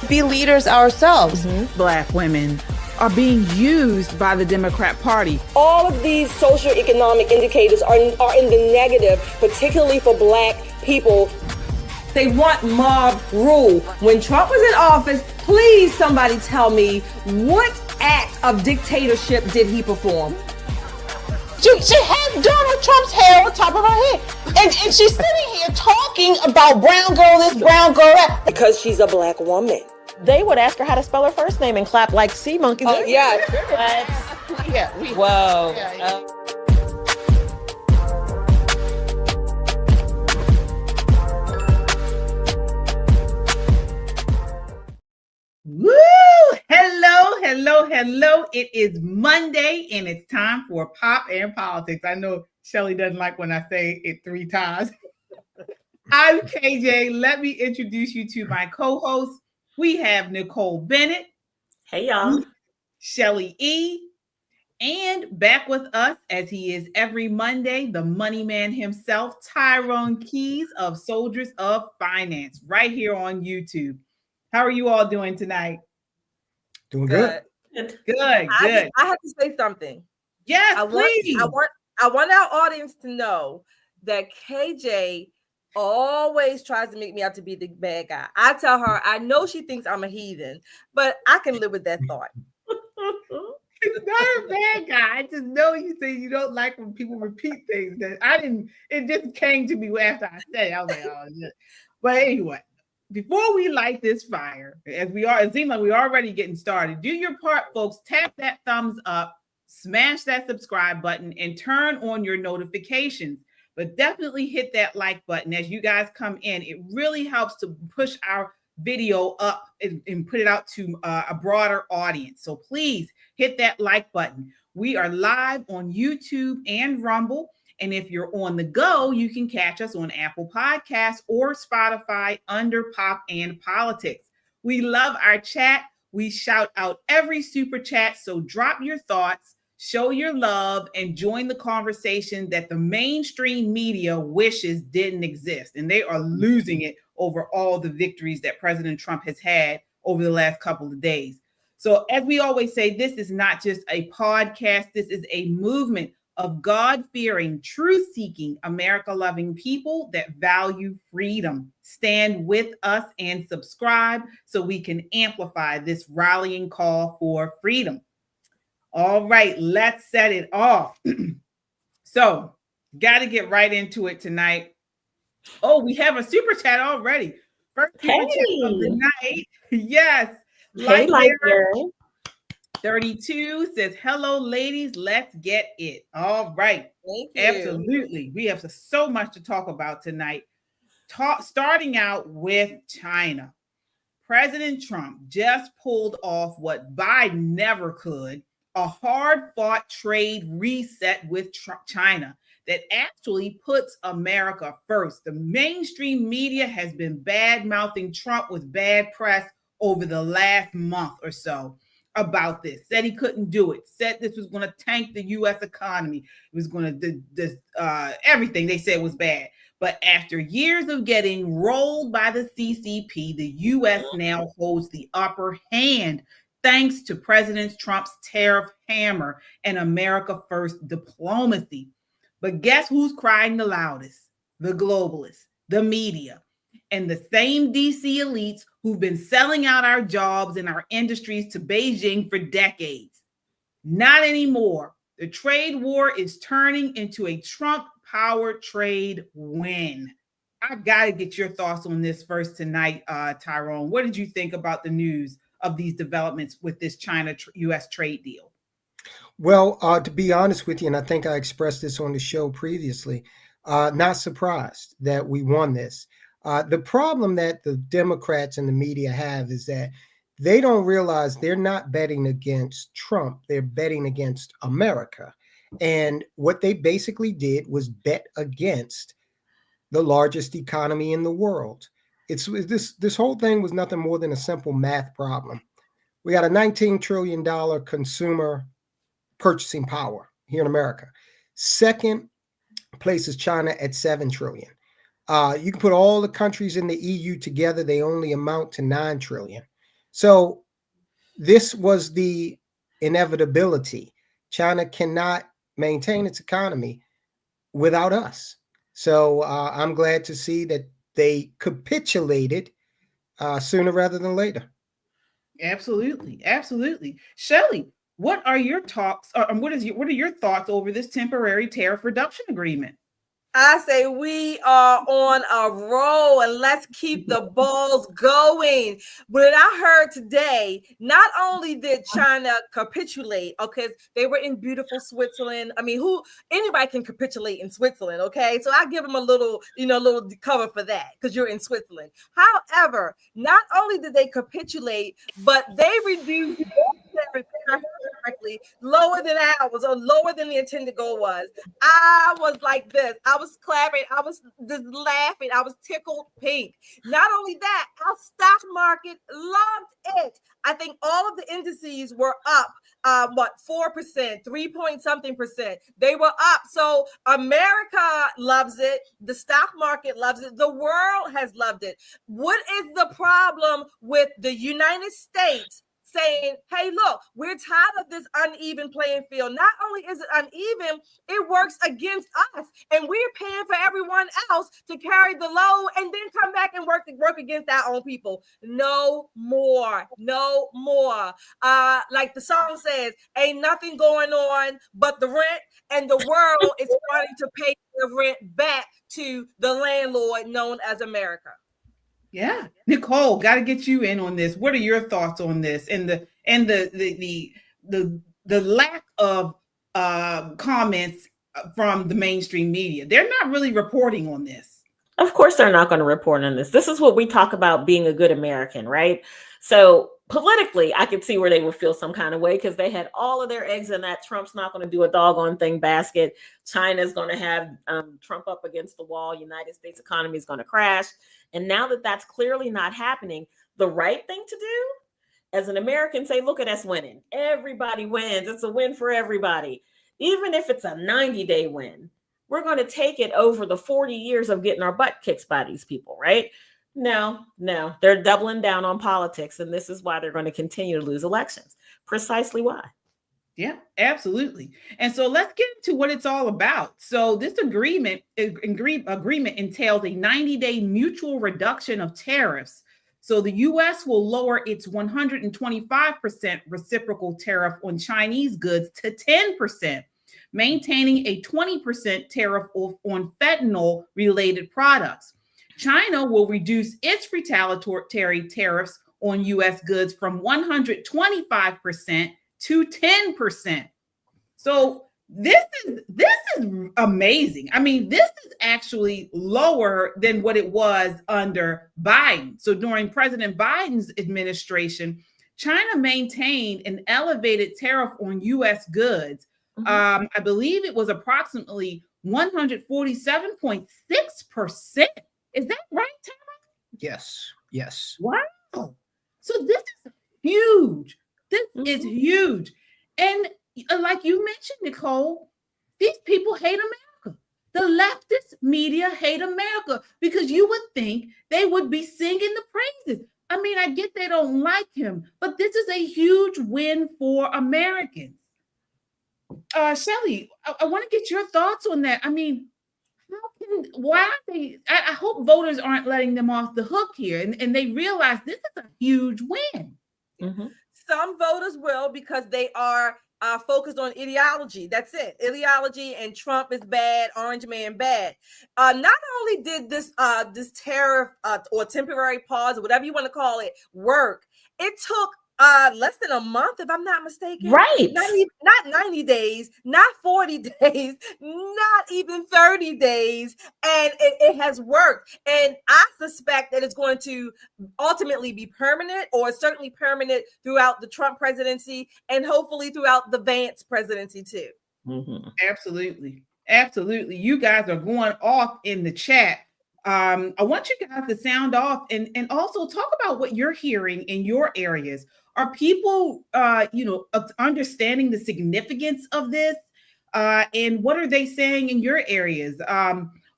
be leaders ourselves. Black women are being used by the Democrat Party. All of these socioeconomic indicators are in the negative, particularly for Black people. They want mob rule. When Trump was in office, please somebody tell me, what act of dictatorship did he perform? She has Donald Trump's hair on top of her head. And she's sitting here talking about brown girl this, brown girl that. Because she's a Black woman. They would ask her how to spell her first name and clap like sea monkeys. Oh, yeah. Whoa. Woo! Hello. It is Monday and it's time for Pop and Politics. I know Shelly doesn't like when I say it 3 times. I'm KJ. Let me introduce you to my co-hosts. We have Nicole Bennett. Hey, y'all. Shelly E. And back with us, as he is every Monday, the money man himself, Tyrone Keys of Soldiers of Finance, right here on YouTube. How are you all doing tonight? Doing good. Good. I have to say something. Yes, please. I want our audience to know that KJ always tries to make me out to be the bad guy. I tell her, I know she thinks I'm a heathen, but I can live with that thought. It's not a bad guy. I just know you say you don't like when people repeat things that I didn't. It just came to me after I said it. I was like, oh, yeah. But anyway, before we light this fire, it seems like we're already getting started. Do your part, folks. Tap that thumbs up, smash that subscribe button, and turn on your notifications. But definitely hit that like button as you guys come in. It really helps to push our video up and put it out to a broader audience. So please hit that like button. We are live on YouTube and Rumble. And if you're on the go, you can catch us on Apple Podcasts or Spotify under Pop and Politics. We love our chat. We shout out every super chat. So drop your thoughts, show your love, and join the conversation that the mainstream media wishes didn't exist. And they are losing it over all the victories that President Trump has had over the last couple of days. So as we always say, this is not just a podcast. This is a movement of God-fearing, truth-seeking, America-loving people that value freedom. Stand with us and subscribe so we can amplify this rallying call for freedom. All right, let's set it off. So, got to get right into it tonight. Oh, we have a super chat already. First super chat of the night. Yes. Hey, Lightyear. 32 says, hello, ladies. Let's get it. All right. Thank you. Absolutely. We have so much to talk about tonight. Starting out with China. President Trump just pulled off what Biden never could, a hard-fought trade reset with China that actually puts America first. The mainstream media has been bad-mouthing Trump with bad press over the last month or so about this. Said he couldn't do it. Said this was going to tank the U.S. economy. It was going to, everything they said was bad. But after years of getting rolled by the CCP, the U.S. now holds the upper hand thanks to President Trump's tariff hammer and America First diplomacy. But guess who's crying the loudest? The globalists, the media, and the same DC elites who've been selling out our jobs and our industries to Beijing for decades. Not anymore. The trade war is turning into a Trump-powered trade win. I got to get your thoughts on this first tonight, Tyrone. What did you think about the news of these developments with this China-U.S. trade deal? Well, to be honest with you, and I think I expressed this on the show previously, not surprised that we won this. The problem that the Democrats and the media have is that they don't realize they're not betting against Trump. They're betting against America. And what they basically did was bet against the largest economy in the world. This whole thing was nothing more than a simple math problem. We got a $19 trillion consumer purchasing power here in America. Second place is China at $7 trillion. You can put all the countries in the EU together, they only amount to $9 trillion. So this was the inevitability. China cannot maintain its economy without us. So I'm glad to see that they capitulated sooner rather than later. Absolutely, absolutely. Shelley, what are your talks? What are your thoughts over this temporary tariff reduction agreement? I say we are on a roll and let's keep the balls going. When I heard today, not only did China capitulate, okay, they were in beautiful Switzerland. I mean, anybody can capitulate in Switzerland, okay? So I give them a little, little cover for that because you're in Switzerland. However, not only did they capitulate, but they reduced correctly lower than ours or lower than the intended goal was. I was like this. I was clapping. I was just laughing. I was tickled pink. Not only that, our stock market loved it. I think all of the indices were up. 4%, 3 point something percent. They were up. So America loves it. The stock market loves it. The world has loved it. What is the problem with the United States saying, hey, look, we're tired of this uneven playing field? Not only is it uneven, it works against us. And we're paying for everyone else to carry the load and then come back and work against our own people. No more. No more. Like the song says, ain't nothing going on but the rent, and the world is starting to pay the rent back to the landlord known as America. Yeah, Nicole, got to get you in on this. What are your thoughts on this and the lack of comments from the mainstream media? They're not really reporting on this. Of course, they're not going to report on this. This is what we talk about being a good American, right? So politically, I could see where they would feel some kind of way because they had all of their eggs in that Trump's not going to do a doggone thing basket. China's going to have Trump up against the wall. United States economy is going to crash. And now that that's clearly not happening, the right thing to do as an American, say, look at us winning. Everybody wins. It's a win for everybody. Even if it's a 90-day win, we're going to take it over the 40 years of getting our butt kicked by these people, right? No, they're doubling down on politics. And this is why they're going to continue to lose elections. Precisely why. Yeah, absolutely. And so let's get into what it's all about. So this agreement entails a 90-day mutual reduction of tariffs. So the U.S. will lower its 125% reciprocal tariff on Chinese goods to 10%, maintaining a 20% tariff on fentanyl-related products. China will reduce its retaliatory tariffs on U.S. goods from 125% to 10%. So this is amazing. I mean, this is actually lower than what it was under Biden. So during President Biden's administration, China maintained an elevated tariff on U.S. goods. Mm-hmm. I believe it was approximately 147.6%. Is that right, Tara? Yes. Wow. So this is huge. This is huge. And like you mentioned, Nicole, these people hate America. The leftist media hate America because you would think they would be singing the praises. I mean, I get they don't like him, but this is a huge win for Americans. Shelley, I want to get your thoughts on that. I mean, I hope voters aren't letting them off the hook here and they realize this is a huge win. Mm-hmm. Some voters will because they are focused on ideology. That's it. Ideology, and Trump is bad, Orange Man bad. Not only did this tariff or temporary pause, or whatever you want to call it, work, it took less than a month, if I'm not mistaken. Right. Not 90 days, not 40 days, not even 30 days. And it has worked. And I suspect that it's going to ultimately be permanent, or certainly permanent throughout the Trump presidency and hopefully throughout the Vance presidency too. Mm-hmm. Absolutely. Absolutely. You guys are going off in the chat. I want you guys to sound off and also talk about what you're hearing in your areas. Are people, understanding the significance of this? And what are they saying in your areas?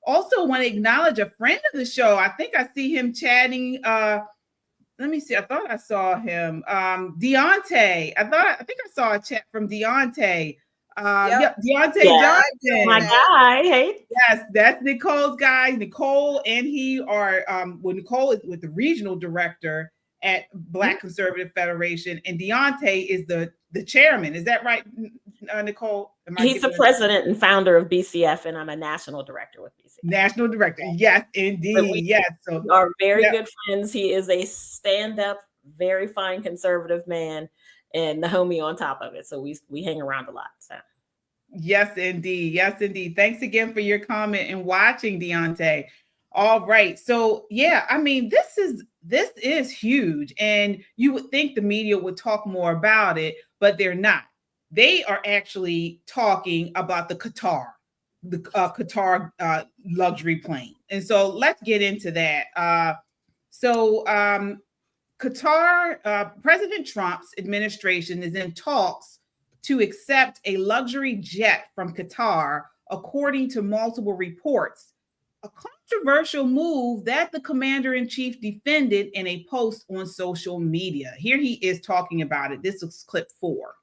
Also want to acknowledge a friend of the show. I think I see him chatting. let me see. I thought I saw him. Deontay. I think I saw a chat from Deontay. Yep, Deontay Johnson. My guy. Hey. Yes, that's Nicole's guy. Nicole and he are well, Nicole is with the regional director at Black Conservative Federation, and Deontay is the chairman. Is that right, Nicole? He's the president and founder of BCF, and I'm a national director with BCF. National director, yes, indeed, yes. So we are very good friends. He is a stand-up, very fine conservative man, and the homie on top of it. So we hang around a lot. So. Yes, indeed. Yes, indeed. Thanks again for your comment and watching, Deontay. All right. So yeah, I mean, this is huge. And you would think the media would talk more about it, but they're not. They are actually talking about the Qatar luxury plane. And so let's get into that. Qatar, President Trump's administration is in talks to accept a luxury jet from Qatar, according to multiple reports. A controversial move that the commander-in-chief defended in a post on social media. Here he is talking about it. This is clip 4.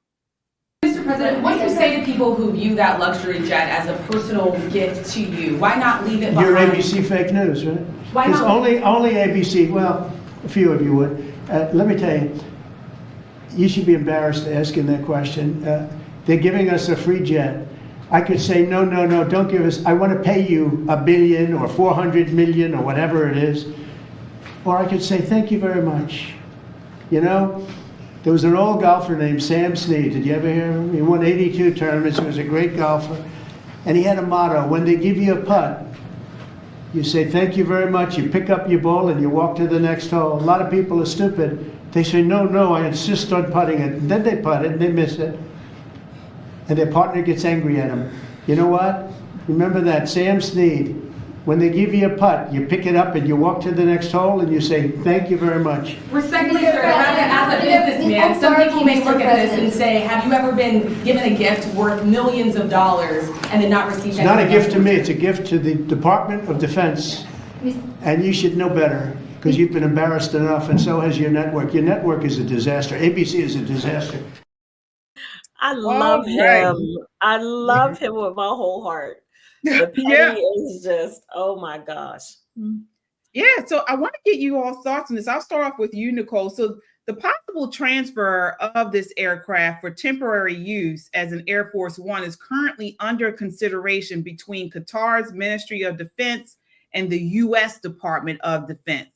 Mr. President, what do you say to people who view that luxury jet as a personal gift to you? Why not leave it behind? You're ABC fake news, right? Why not? Only ABC, well, a few of you would. Let me tell you, you should be embarrassed asking that question. They're giving us a free jet. I could say, no, don't give us, I want to pay you $1 billion or 400 million or whatever it is. Or I could say, thank you very much. You know, there was an old golfer named Sam Snead. Did you ever hear him? He won 82 tournaments. He was a great golfer. And he had a motto: when they give you a putt, you say, thank you very much. You pick up your ball and you walk to the next hole. A lot of people are stupid. They say, no, I insist on putting it. And then they putt it and they miss it. And their partner gets angry at them. You know what? Remember that, Sam Snead. When they give you a putt, you pick it up and you walk to the next hole and you say, thank you very much. Respectfully, sir, as a businessman, some people may look at this and say, have you ever been given a gift worth millions of dollars and then not received anything? It's not a gift to me, it's a gift to the Department of Defense. And you should know better, because you've been embarrassed enough, and so has your network. Your network is a disaster. ABC is a disaster. I love him. I love him with my whole heart. The petty is just, oh my gosh. Yeah, so I want to get you all thoughts on this. I'll start off with you, Nicole. So the possible transfer of this aircraft for temporary use as an Air Force One is currently under consideration between Qatar's Ministry of Defense and the U.S. Department of Defense.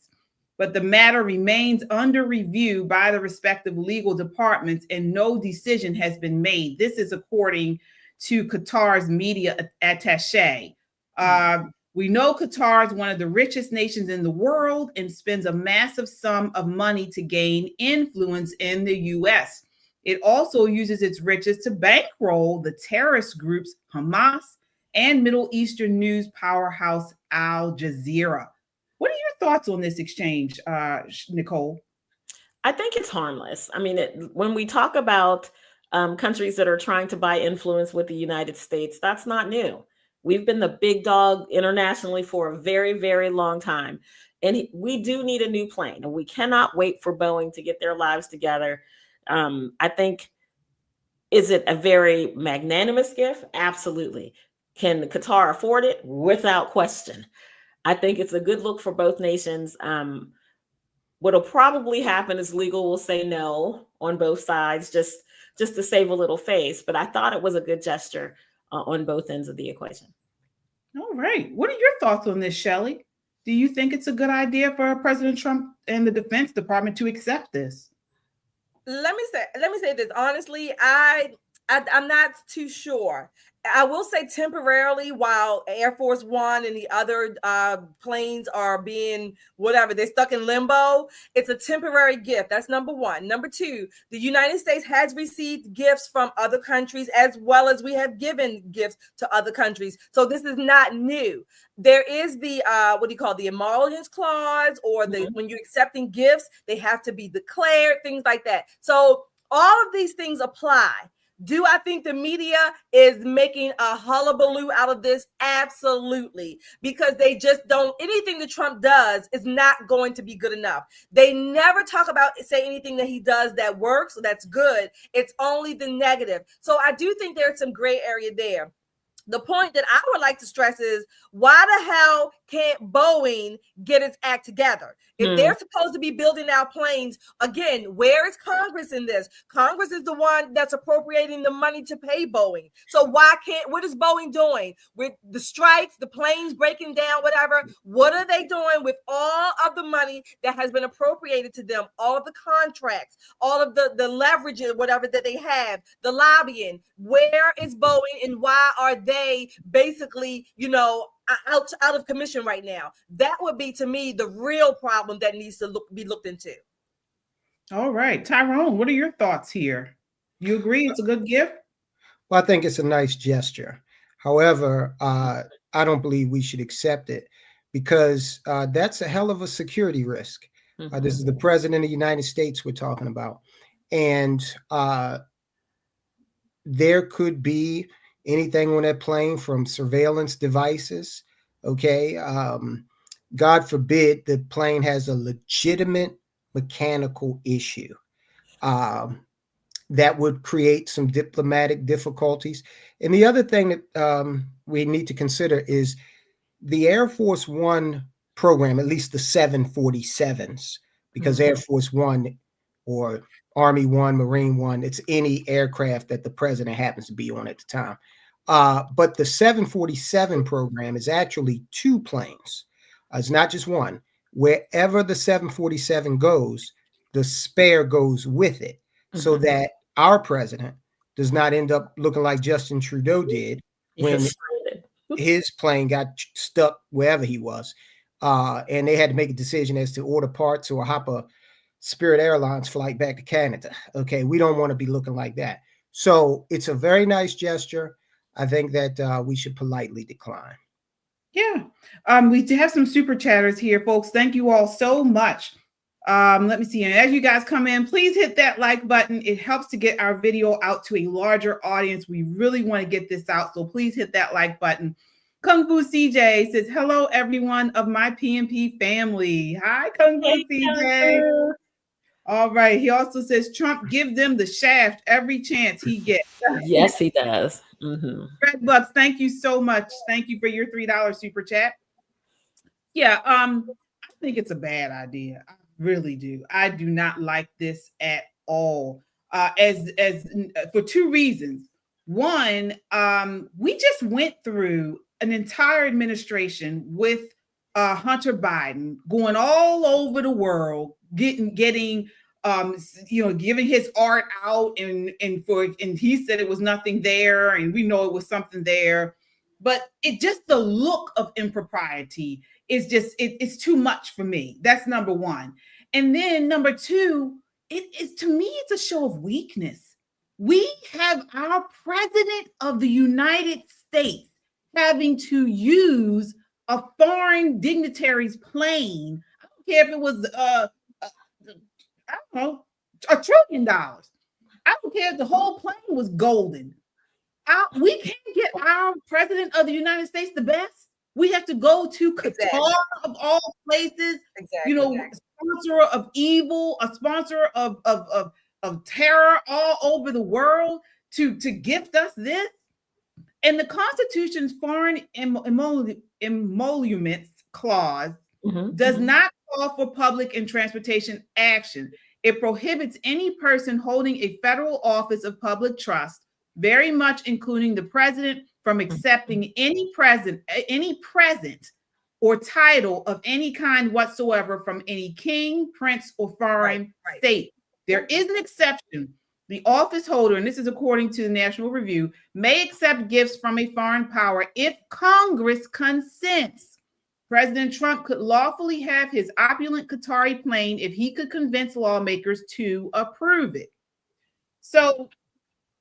But the matter remains under review by the respective legal departments and no decision has been made. This is according to Qatar's media attaché. We know Qatar is one of the richest nations in the world and spends a massive sum of money to gain influence in the U.S. It also uses its riches to bankroll the terrorist groups Hamas and Middle Eastern news powerhouse Al Jazeera. What are your thoughts on this exchange, Nicole? I think it's harmless. I mean, when we talk about countries that are trying to buy influence with the United States, that's not new. We've been the big dog internationally for a very, very long time. And we do need a new plane, and we cannot wait for Boeing to get their lives together. I think, is it a very magnanimous gift? Absolutely. Can Qatar afford it? Without question. I think it's a good look for both nations. What'll probably happen is legal will say no on both sides, just to save a little face. But I thought it was a good gesture on both ends of the equation. All right. What are your thoughts on this, Shelley? Do you think it's a good idea for President Trump and the Defense Department to accept this? Let me say this. Honestly, I'm not too sure. I will say temporarily, while Air Force One and the other planes are being whatever, they're stuck in limbo. It's a temporary gift. That's number one. Number two, the United States has received gifts from other countries as well as we have given gifts to other countries. So this is not new. There is the the emoluments clause, or the when you're accepting gifts, they have to be declared, things like that. So all of these things apply. Do I think the media is making a hullabaloo out of this? Absolutely. Because they just don't, anything that Trump does is not going to be good enough. They never talk about, say anything that he does that works, that's good. It's only the negative. So I do think there's some gray area there. The point that I would like to stress is, why the hell can't Boeing get its act together? If they're supposed to be building out planes, again, where is Congress in this? Congress is the one that's appropriating the money to pay Boeing. So what is Boeing doing with the strikes, the planes breaking down, whatever? What are they doing with all of the money that has been appropriated to them, all of the contracts, all of the leverage, whatever that they have, the lobbying? Where is Boeing, and why are they basically, out of commission right now? That would be, to me, the real problem that needs to be looked into. All right, Tyrone, what are your thoughts here? You agree it's a good gift? Well, I think it's a nice gesture. However, I don't believe we should accept it, because that's a hell of a security risk. This is the president of the United States we're talking about. And there could be anything on that plane from surveillance devices. Okay. God forbid the plane has a legitimate mechanical issue that would create some diplomatic difficulties. And the other thing that we need to consider is the Air Force One program, at least the 747s, because Air Force One or Army One, Marine One, it's any aircraft that the president happens to be on at the time. But the 747 program is actually two planes. It's not just one. Wherever the 747 goes, the spare goes with it, so that our president does not end up looking like Justin Trudeau did when his plane got stuck wherever he was. And they had to make a decision as to order parts or hop a Spirit Airlines flight back to Canada. Okay, we don't want to be looking like that. So it's a very nice gesture. I think that we should politely decline. Yeah. We have some super chatters here, folks. Thank you all so much. Let me see. And as you guys come in, please hit that like button. It helps to get our video out to a larger audience. We really want to get this out, so please hit that like button. Kung Fu CJ says, hello, everyone of my PNP family. Hi, Kung Fu CJ. All right. He also says, Trump, give them the shaft every chance he gets. Yes, he does. Red Bucks, thank you so much. Thank you for your $3 super chat. Yeah, I think it's a bad idea. I really do. I do not like this at all. As for two reasons. One, we just went through an entire administration with Hunter Biden going all over the world, getting giving his art out, and he said it was nothing there, and we know it was something there, but the look of impropriety is just it's too much for me. That's number one. And then number two, to me it's a show of weakness. We have our president of the United States having to use a foreign dignitary's plane. I don't care if it was I don't know, $1 trillion. I don't care if the whole plane was golden. We can't get our president of the United States the best. We have to go to Qatar of all places. Sponsor of evil, a sponsor of terror all over the world to gift us this. And the Constitution's foreign emoluments clause does not call for public and transportation action. It prohibits any person holding a federal office of public trust, very much including the president, from accepting any present or title of any kind whatsoever from any king, prince, or foreign state. There is an exception. The office holder, and this is according to the National Review, may accept gifts from a foreign power if Congress consents. President Trump could lawfully have his opulent Qatari plane if he could convince lawmakers to approve it. So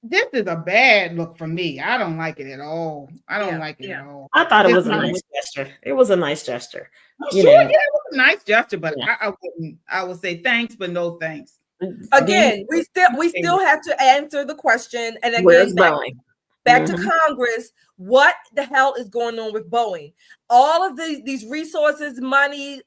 this is a bad look for me. I don't like it at all. I don't like it at all. I thought it was a nice gesture. It was a nice gesture. It was a nice gesture, but I would say thanks, but no thanks. again, we still have to answer the question. And again, Where's Boeing? Back to Congress, what the hell is going on with Boeing? All of these resources, money,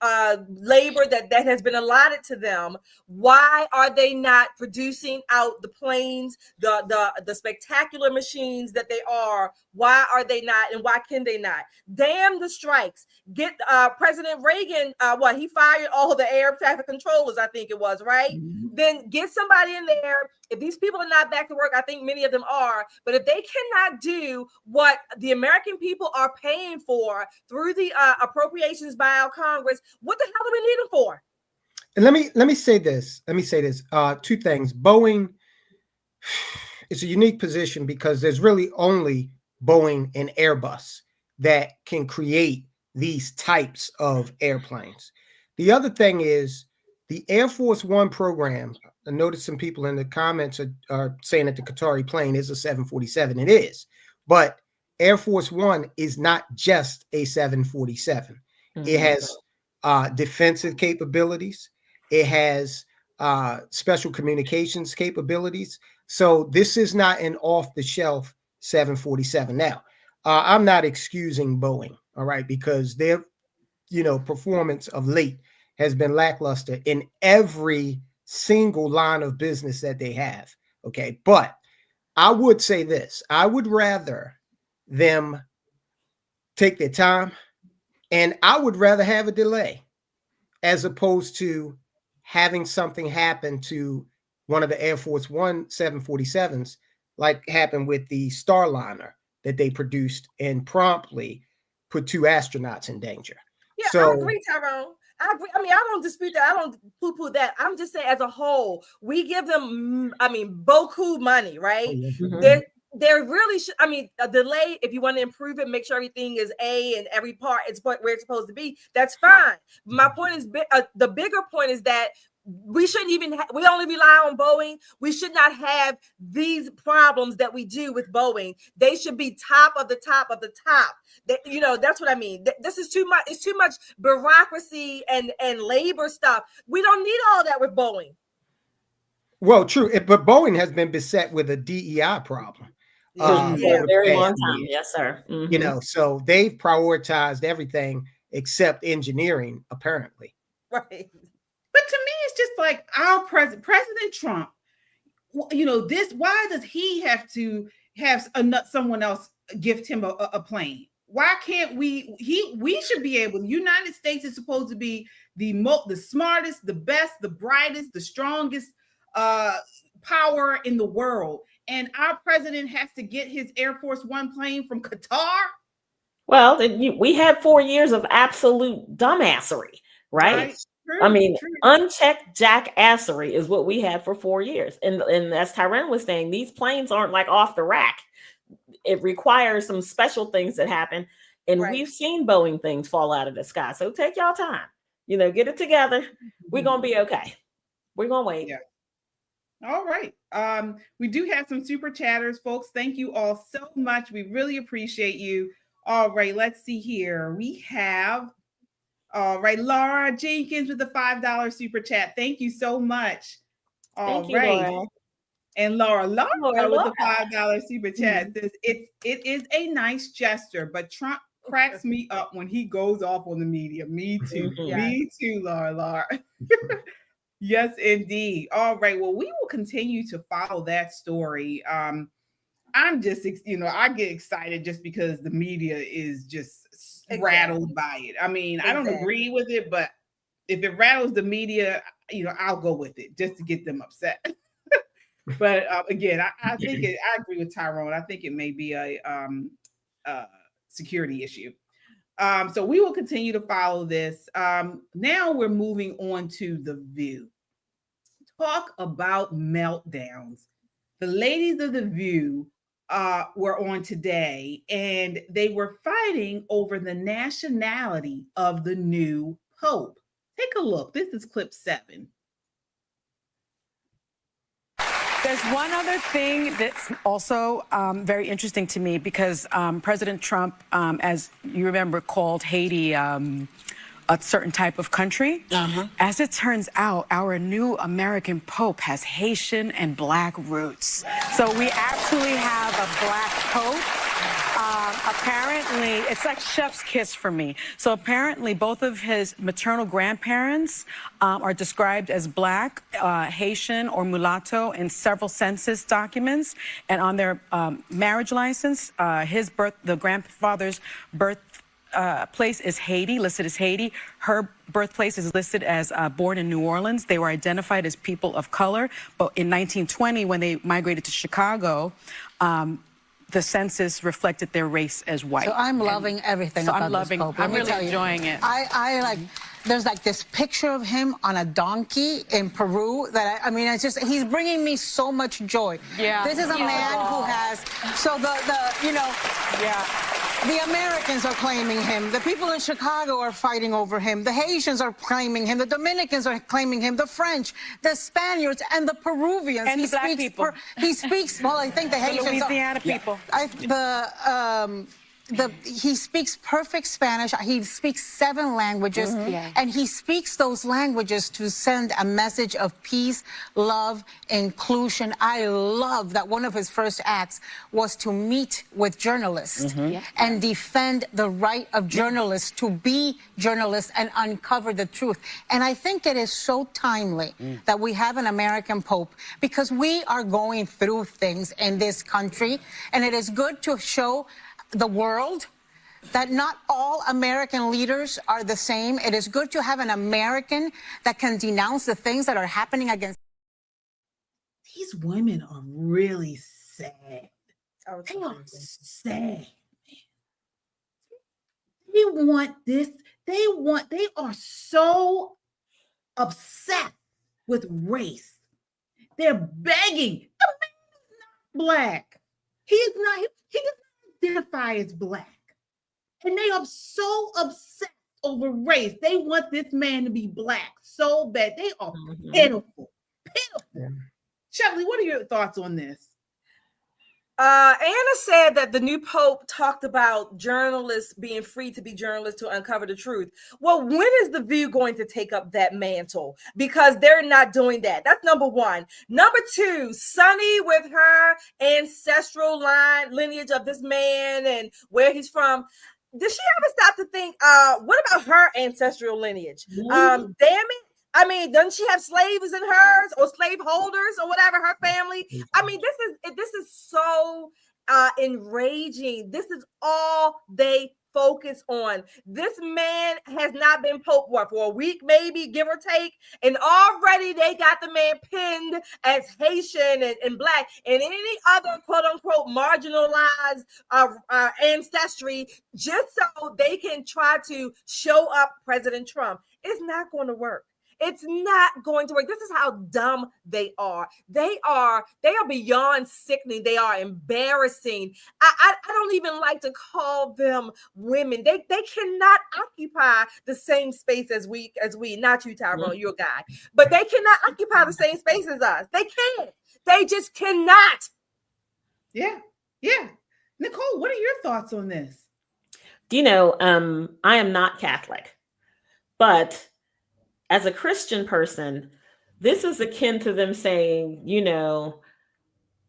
labor that has been allotted to them, why are they not producing out the planes, the spectacular machines that they are? Why are they not, and why can they not? Damn the strikes. Get President Reagan, he fired all the air traffic controllers, I think it was, right? Then get somebody in there. If these people are not back to work, I think many of them are, but if they cannot do what the American people are paying for through the appropriations by our Congress, what the hell do we need them for? And let me say this. Two things. Boeing is a unique position because there's really only Boeing and Airbus that can create these types of airplanes. The other thing is the Air Force One program. I noticed some people in the comments are saying that the Qatari plane is a 747. It is, but Air Force One is not just a 747. It has defensive capabilities. It has special communications capabilities. So this is not an off-the-shelf 747. Now, I'm not excusing Boeing, all right, because their performance of late has been lackluster in every single line of business that they have. Okay, but I would say this: I would rather them take their time, and I would rather have a delay as opposed to having something happen to one of the Air Force One 747s, like happened with the Starliner that they produced and promptly put 2 astronauts in danger. Yeah, so, I agree, Tyrone. I agree. I mean, I don't dispute that. I don't poo-poo that. I'm just saying, as a whole, we give them, beaucoup money, right? There really should. I mean, a delay, if you want to improve it, make sure everything is A and every part is where it's supposed to be. That's fine. My point is, the bigger point is that we shouldn't even. We only rely on Boeing. We should not have these problems that we do with Boeing. They should be top of the top of the top. That's what I mean. This is too much. It's too much bureaucracy and labor stuff. We don't need all that with Boeing. Well, true, but Boeing has been beset with a DEI problem. For a very long time. Yes, sir. So they've prioritized everything except engineering, apparently. Right. But to me, it's just like our President Trump. This. Why does he have to have someone else gift him a plane? Why can't we? We should be able. The United States is supposed to be the smartest, the best, the brightest, the strongest power in the world. And our president has to get his Air Force One plane from Qatar? Well, we had 4 years of absolute dumbassery, right? True. Unchecked jackassery is what we had for 4 years. And as Tyrone was saying, these planes aren't like off the rack. It requires some special things that happen. And we've seen Boeing things fall out of the sky. So take y'all time, get it together. We're going to be okay. We're going to wait. Yeah. All right. We do have some super chatters, folks. Thank you all so much. We really appreciate you. All right. Let's see here. We have, Laura Jenkins with the $5 super chat. Thank you so much. Thank you, Laura. And Laura with the $5 super chat says, it is a nice gesture, but Trump cracks me up when he goes off on the media. Me too. Me too, Laura. Yes, indeed. All right. Well, we will continue to follow that story. I'm just, I get excited just because the media is just rattled by it. I mean, I don't agree with it, but if it rattles the media, I'll go with it just to get them upset. But again, I think I agree with Tyrone. I think it may be a security issue. So we will continue to follow this. Now we're moving on to The View. Talk about meltdowns. The ladies of The View were on today, and they were fighting over the nationality of the new pope. Take a look. This is clip 7. There's one other thing that's also very interesting to me because President Trump, as you remember, called Haiti a certain type of country. As it turns out, our new American Pope has Haitian and Black roots. So we actually have a Black Pope. Apparently, it's like chef's kiss for me. So apparently, both of his maternal grandparents are described as Black, Haitian, or mulatto in several census documents. And on their marriage license, the grandfather's birth place is Haiti, listed as Haiti. Her birthplace is listed as born in New Orleans. They were identified as people of color, but in 1920, when they migrated to Chicago, the census reflected their race as white. So I'm loving everything about this Pope. I'm really enjoying it. I like, there's like this picture of him on a donkey in Peru that I mean, it's just, he's bringing me so much joy. Yeah. This is a man who has, so the Americans are claiming him. The people in Chicago are fighting over him. The Haitians are claiming him. The Dominicans are claiming him. The French, the Spaniards, and the Peruvians. And the Black people. He speaks, well, I think the Haitians. The Louisiana people. He speaks perfect Spanish. He speaks 7 languages, and he speaks those languages to send a message of peace, love, inclusion. I love that one of his first acts was to meet with journalists and defend the right of journalists to be journalists and uncover the truth. And I think it is so timely that we have an American Pope, because we are going through things in this country, and it is good to show the world that not all American leaders are the same. It is good to have an American that can denounce the things that are happening against. These women are really sad. They are sad. They want this. They are so obsessed with race. They're begging. The man is not Black. He is not. He does not identify as Black. And they are so obsessed over race. They want this man to be Black so bad. They are pitiful. Pitiful. Yeah. Shelly, what are your thoughts on this? Anna said that the new Pope talked about journalists being free to be journalists to uncover the truth. Well, when is The View going to take up that mantle? Because they're not doing that. That's number one. Number two, Sunny with her ancestral lineage of this man and where he's from. Did she ever stop to think, what about her ancestral lineage? Damn it. I mean, doesn't she have slaves in hers or slave holders or whatever, her family? I mean, this is so enraging. This is all they focus on. This man has not been Pope for a week, maybe, give or take. And already they got the man pinned as Haitian and Black and any other quote unquote marginalized ancestry, just so they can try to show up President Trump. It's not going to work. It's not going to work. This is how dumb they are. They are beyond sickening. They are embarrassing. I don't even like to call them women. They cannot occupy the same space as we. Not you, Tyrone, you're a guy. But they cannot occupy the same space as us. They can't. They just cannot. Yeah. Yeah. Nicole, what are your thoughts on this? Do you know, I am not Catholic, but as a Christian person, this is akin to them saying, you know,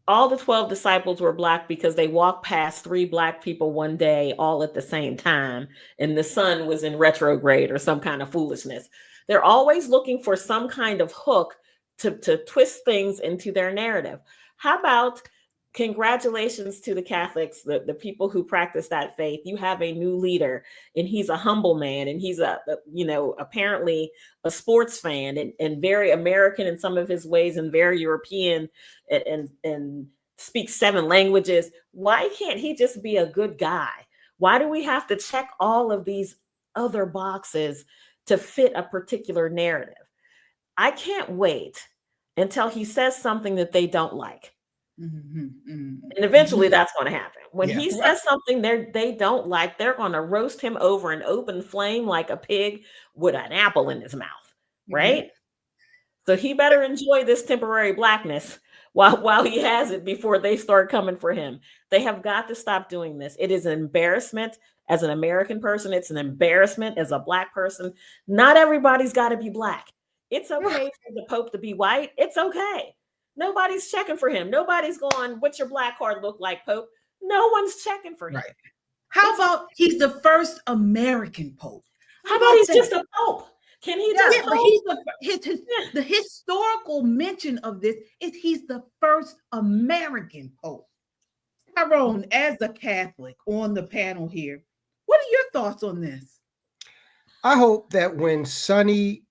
all the 12 disciples were Black because they walked past 3 Black people one day all at the same time, and the sun was in retrograde or some kind of foolishness. They're always looking for some kind of hook to twist things into their narrative. How about congratulations to the Catholics, the people who practice that faith. You have a new leader, and he's a humble man, and he's apparently a sports fan and very American in some of his ways and very European and speaks 7 languages. Why can't he just be a good guy? Why do we have to check all of these other boxes to fit a particular narrative? I can't wait until he says something that they don't like. And eventually that's going to happen. When he says something they don't like, they're going to roast him over an open flame like a pig with an apple in his mouth, right? So he better enjoy this temporary Blackness while he has it before they start coming for him. They have got to stop doing this. It is an embarrassment As an American person, it's an embarrassment. As a Black person, not everybody's got to be Black. It's okay for the Pope to be white. It's okay. Nobody's checking for him. Nobody's going, what's your Black card look like, Pope? No one's checking for him. Right. How about he's the first American Pope? How about he's just a Pope? Can he just but he's the historical mention of this is he's the first American Pope. Tyrone, as a Catholic on the panel here, what are your thoughts on this? I hope that when Sonny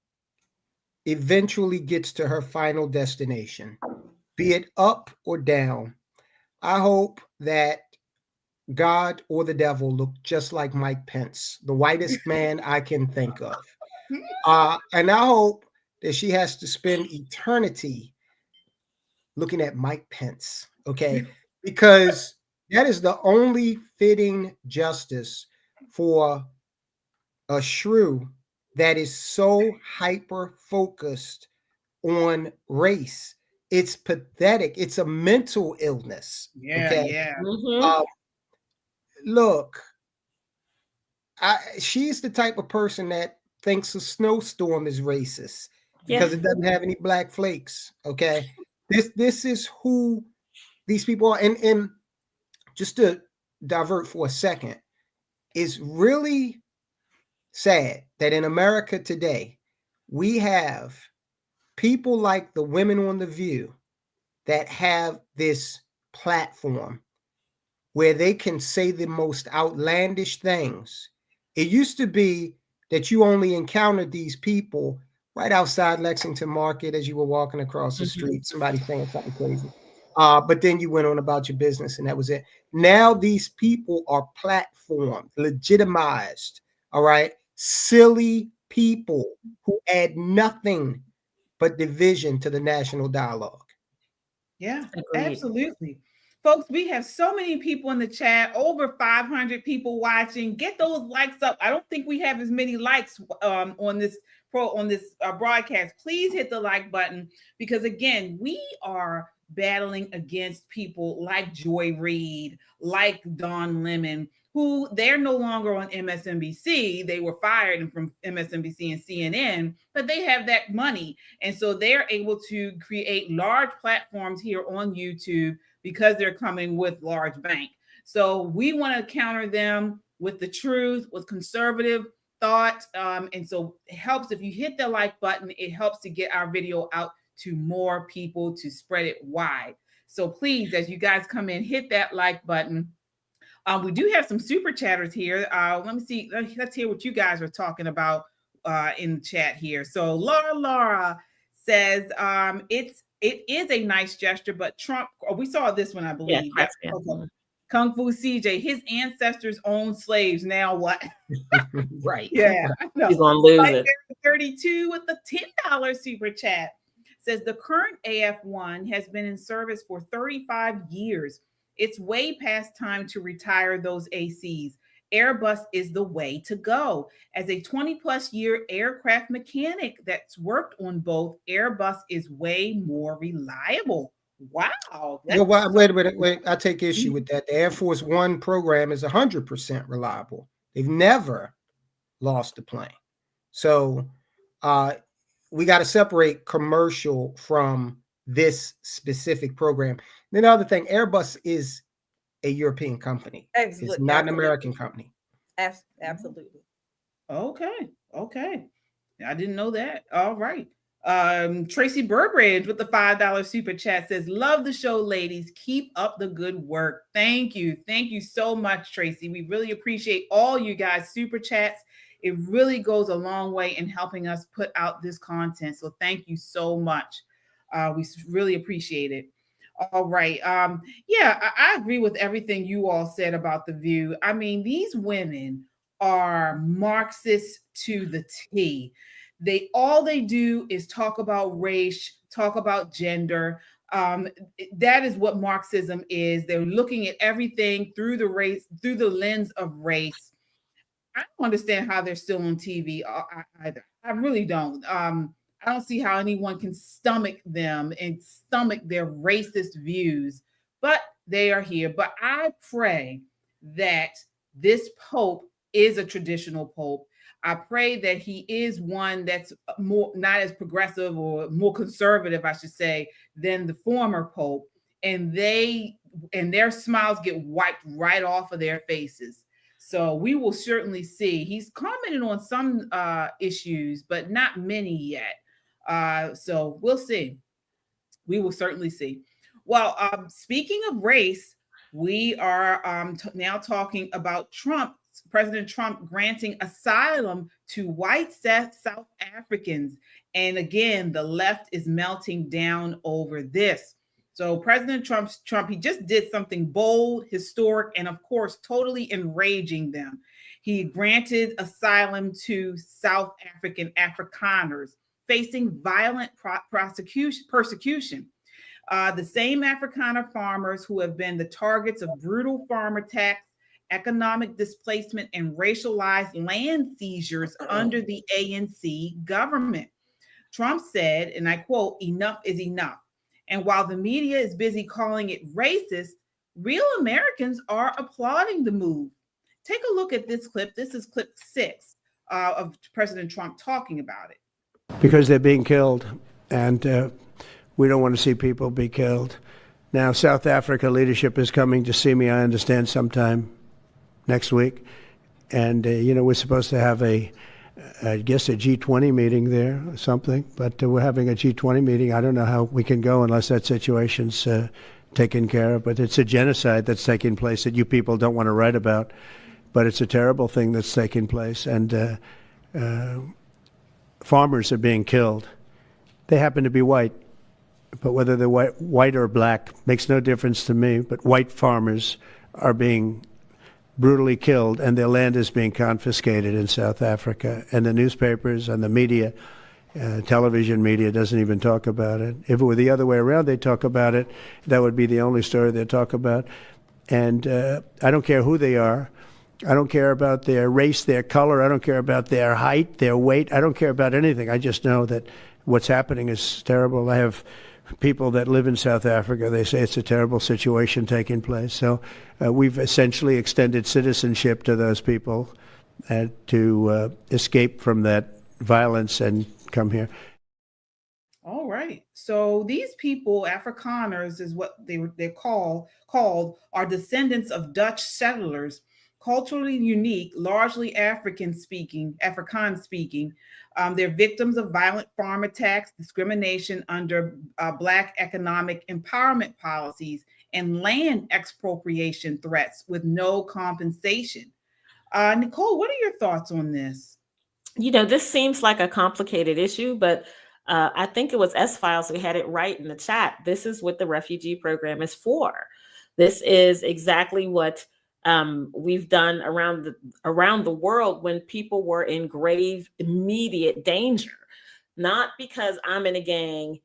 eventually gets to her final destination, be it up or down, I hope that God or the devil look just like Mike Pence, the whitest man I can think of. And I hope that she has to spend eternity looking at Mike Pence, okay? Because that is the only fitting justice for a shrew that is so hyper-focused on race. It's pathetic. It's a mental illness. Yeah, okay? yeah. Mm-hmm. Look, she's the type of person that thinks a snowstorm is racist because it doesn't have any black flakes. Okay, this is who these people are, and just to divert for a second, it's really sad that in America today we have people like the women on The View that have this platform where they can say the most outlandish things. It used to be that you only encountered these people right outside Lexington Market as you were walking across the street, somebody saying something crazy. But then you went on about your business and that was it. Now these people are platformed, legitimized, all right? Silly people who add nothing but division to the national dialogue. Yeah, absolutely. Folks, we have so many people in the chat, over 500 people watching. Get those likes up. I don't think we have as many likes on this broadcast. Please hit the like button because, again, we are battling against people like Joy Reid, like Don Lemon, who they're no longer on MSNBC. They were fired from MSNBC and CNN, but they have that money. And so they're able to create large platforms here on YouTube because they're coming with large bank. So we want to counter them with the truth, with conservative thought. And so it helps if you hit the like button, it helps to get our video out to more people to spread it wide. So please, as you guys come in, hit that like button. We do have some super chatters here. Let me see. Let's hear what you guys are talking about in the chat here. So Laura says it is a nice gesture, but Trump, we saw this one, I believe. Yeah, okay. Kung Fu CJ, his ancestors owned slaves. Now what? Right. Yeah. He's going to lose it. 32 with the $10 super chat says the current AF-1 has been in service for 35 years. It's way past time to retire those ACs. Airbus is the way to go. As a 20-plus year aircraft mechanic that's worked on both, Airbus is way more reliable. Wow. Well, wait. I take issue with that. The Air Force One program is 100% reliable. They've never lost a plane. So we got to separate commercial from this specific program. Then the other thing, Airbus is a European company. Absolutely. It's not an American company. Absolutely. Okay. I didn't know that. All right. Tracy Burbridge with the $5 super chat says, love the show, ladies. Keep up the good work. Thank you. Thank you so much, Tracy. We really appreciate all you guys' super chats. It really goes a long way in helping us put out this content. So thank you so much. We really appreciate it. All right. I agree with everything you all said about The View. I mean, these women are Marxist to the T. All they do is talk about race, talk about gender. That is what Marxism is. They're looking at everything through the lens of race. I don't understand how they're still on TV either. I really don't. I don't see how anyone can stomach them and stomach their racist views, but they are here. But I pray that this Pope is a traditional Pope. I pray that he is one that's more not as progressive or more conservative, I should say, than the former Pope. And their smiles get wiped right off of their faces. So we will certainly see. He's commented on some issues, but not many yet. So we'll see. We will certainly see. Well, speaking of race, we are now talking about President Trump granting asylum to white South Africans. And again, the left is melting down over this. So President Trump, he just did something bold, historic, and of course, totally enraging them. He granted asylum to South African Afrikaners facing violent persecution. The same Afrikaner farmers who have been the targets of brutal farm attacks, economic displacement, and racialized land seizures under the ANC government. Trump said, and I quote, "Enough is enough." And while the media is busy calling it racist, real Americans are applauding the move. Take a look at this clip. This is clip 6 of President Trump talking about it. Because they're being killed, and we don't want to see people be killed. Now, South Africa leadership is coming to see me, I understand, sometime next week. And, we're supposed to have I guess a G20 meeting there or something, but we're having a G20 meeting. I don't know how we can go unless that situation's taken care of, but it's a genocide that's taking place that you people don't want to write about, but it's a terrible thing that's taking place, and farmers are being killed. They happen to be white, but whether they're white or black makes no difference to me, but white farmers are being brutally killed, and their land is being confiscated in South Africa. And the newspapers and the media, television media, doesn't even talk about it. If it were the other way around, they'd talk about it. That would be the only story they'd talk about. And I don't care who they are. I don't care about their race, their color. I don't care about their height, their weight. I don't care about anything. I just know that what's happening is terrible. I have people that live in South Africa. They say it's a terrible situation taking place. So we've essentially extended citizenship to those people to escape from that violence and come here. All right. So these people, Afrikaners is what they're called, are descendants of Dutch settlers, culturally unique, largely Afrikaan speaking. They're victims of violent farm attacks, discrimination under Black economic empowerment policies, and land expropriation threats with no compensation. Nicole, what are your thoughts on this? This seems like a complicated issue, but I think it was S-Files who had it right in the chat. This is what the refugee program is for. This is exactly what we've done around the world when people were in grave, immediate danger, not because I'm in a gang